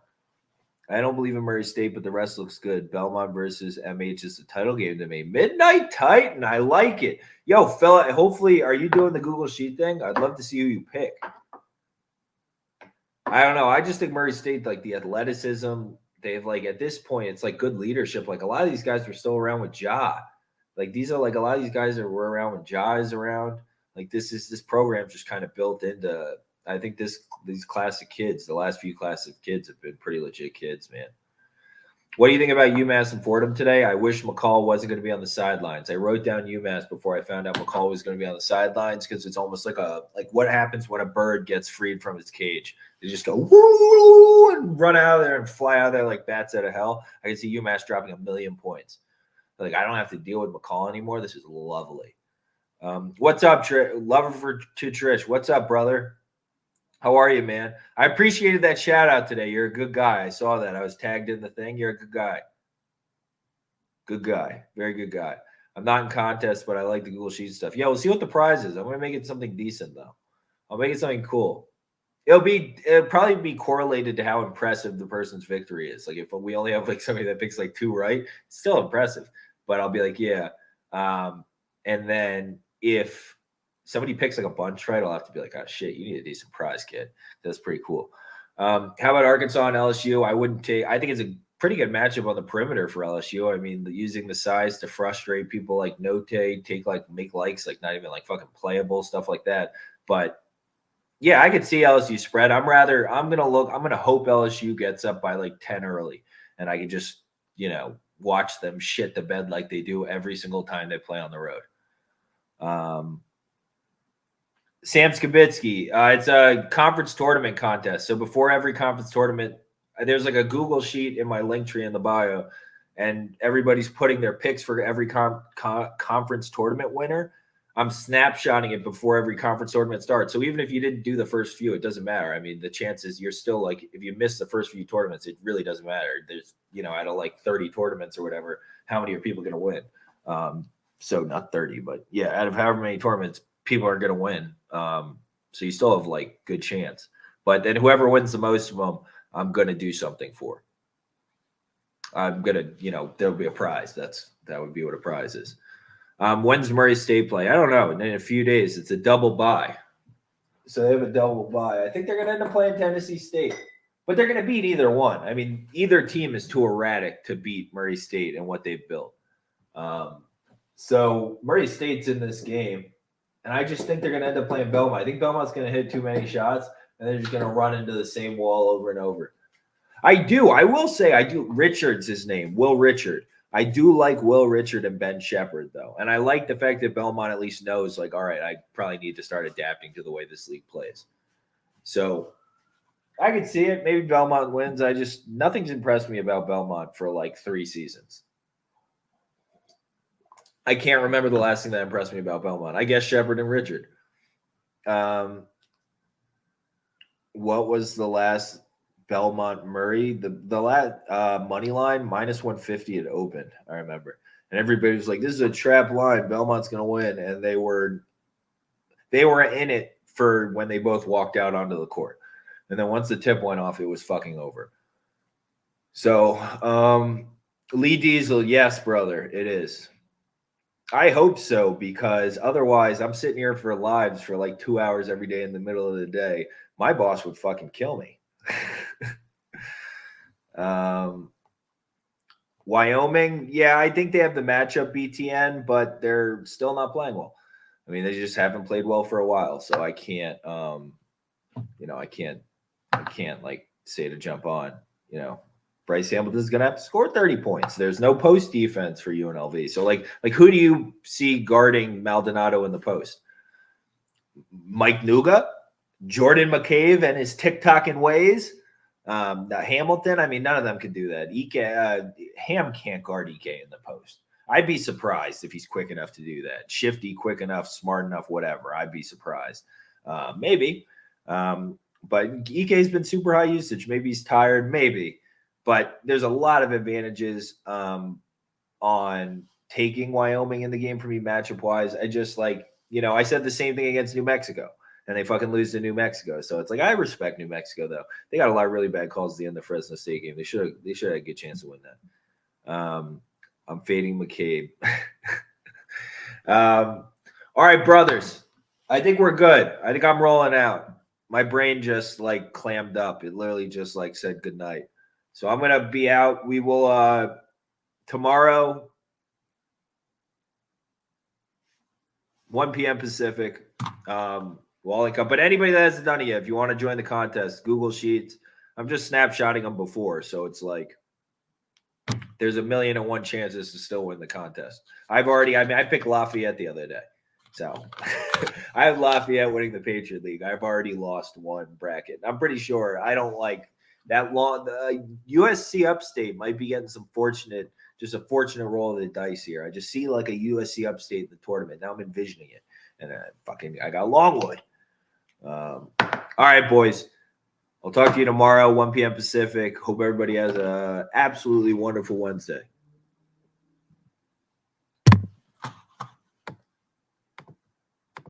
I don't believe in Murray State, but the rest looks good. Belmont versus MH is the title game to me. Midnight Titan. I like it. Yo, fella, hopefully, are you doing the Google Sheet thing? I'd love to see who you pick. I don't know. I just think Murray State, like the athleticism, they have like at this point, it's like good leadership. Like a lot of these guys were still around with Ja. Like these are like a lot of these guys that were around when Ja is around. Like this program just kind of built into. I think these classic kids, the last few classic kids have been pretty legit kids, man. What do you think about Umass and Fordham today? I wish McCall wasn't going to be on the sidelines. I wrote down Umass before I found out McCall was going to be on the sidelines because it's almost like what happens when a bird gets freed from its cage. They just go woo and run out of there and fly out of there like bats out of hell. I can see Umass dropping 1,000,000 points. Like I don't have to deal with McCall anymore. This is lovely. What's up, Lover to Trish? What's up, brother? How are you, man? I appreciated that shout out today. You're a good guy. I saw that. I was tagged in the thing. You're a good guy. Good guy. Very good guy. I'm not in contest, but I like the Google Sheet stuff. Yeah, we'll see what the prize is. I'm going to make it something decent, though. I'll make it something cool. It'll probably be correlated to how impressive the person's victory is. Like if we only have like somebody that picks like 2 right, it's still impressive. But I'll be like, yeah. And then if somebody picks like a bunch right, I'll have to be like, oh shit, you need a decent prize, kid. That's pretty cool. How about Arkansas and LSU? I think it's a pretty good matchup on the perimeter for LSU. I mean, using the size to frustrate people like Notre, make likes like not even like fucking playable, stuff like that. But yeah, I could see LSU spread. I'm gonna hope LSU gets up by like 10 early, and I can just, watch them shit the bed like they do every single time they play on the road. Sam Skibitsky, it's a conference tournament contest. So before every conference tournament, there's like a Google sheet in my link tree in the bio, and everybody's putting their picks for every conference tournament winner. I'm snapshotting it before every conference tournament starts. So even if you didn't do the first few, it doesn't matter. I mean, the chances you're still like, if you miss the first few tournaments, it really doesn't matter. There's, out of like 30 tournaments or whatever, how many are people going to win? So not 30, but yeah, out of however many tournaments, people are going to win. So you still have like good chance. But then whoever wins the most of them, I'm going to do something for. I'm going to, there'll be a prize. That would be what a prize is. When's Murray State play? I don't know. In a few days, it's a double bye. So they have a double bye. I think they're going to end up playing Tennessee State. But they're going to beat either one. I mean, either team is too erratic to beat Murray State and what they've built. So Murray State's in this game. And I just think they're going to end up playing Belmont. I think Belmont's going to hit too many shots. And they're just going to run into the same wall over and over. I will say I do. Richard's his name. Will Richard. I do like Will Richard and Ben Shepherd, though. And I like the fact that Belmont at least knows, like, all right, I probably need to start adapting to the way this league plays. So I could see it. Maybe Belmont wins. Nothing's impressed me about Belmont for like 3 seasons. I can't remember the last thing that impressed me about Belmont. I guess Shepherd and Richard. What was the last Belmont Murray? The last Moneyline -150 had opened, I remember. And everybody was like, this is a trap line. Belmont's going to win. And they were in it for when they both walked out onto the court. And then once the tip went off, it was fucking over. So, Lee Diesel, yes, brother, it is. I hope so, because otherwise I'm sitting here for lives for like 2 hours every day in the middle of the day. My boss would fucking kill me. Wyoming, yeah, I think they have the matchup BTN, but they're still not playing well. I mean, they just haven't played well for a while, so I can't, I can't like say to jump on. Bryce Hamilton's gonna have to score 30 points. There's no post defense for UNLV. So like who do you see guarding Maldonado in the post? Mike Nuga, Jordan McCabe and his TikToking ways. Hamilton, I mean, none of them could do that. Ham can't guard EK in the post. I'd be surprised if he's quick enough to do that. Shifty, quick enough, smart enough, whatever. I'd be surprised. Maybe. But EK's been super high usage. Maybe he's tired. Maybe. But there's a lot of advantages on taking Wyoming in the game for me matchup-wise. I just I said the same thing against New Mexico, and they fucking lose to New Mexico. So it's like I respect New Mexico, though. They got a lot of really bad calls at the end of the Fresno State game. They should have a good chance to win that. I'm fading McCabe. All right, brothers. I think we're good. I think I'm rolling out. My brain just clammed up. It literally just said goodnight. So I'm going to be out. We will tomorrow, 1 p.m. Pacific. We'll all link up. But anybody that hasn't done it yet, if you want to join the contest, Google Sheets. I'm just snapshotting them before. So it's there's 1,000,001 chances to still win the contest. I picked Lafayette the other day. So I have Lafayette winning the Patriot League. I've already lost one bracket. I'm pretty sure I don't like that long. USC Upstate might be getting a fortunate roll of the dice here. I just see a USC Upstate in the tournament. Now I'm envisioning it. And I got Longwood. All right, boys. I'll talk to you tomorrow, 1 p.m. Pacific. Hope everybody has a absolutely wonderful Wednesday.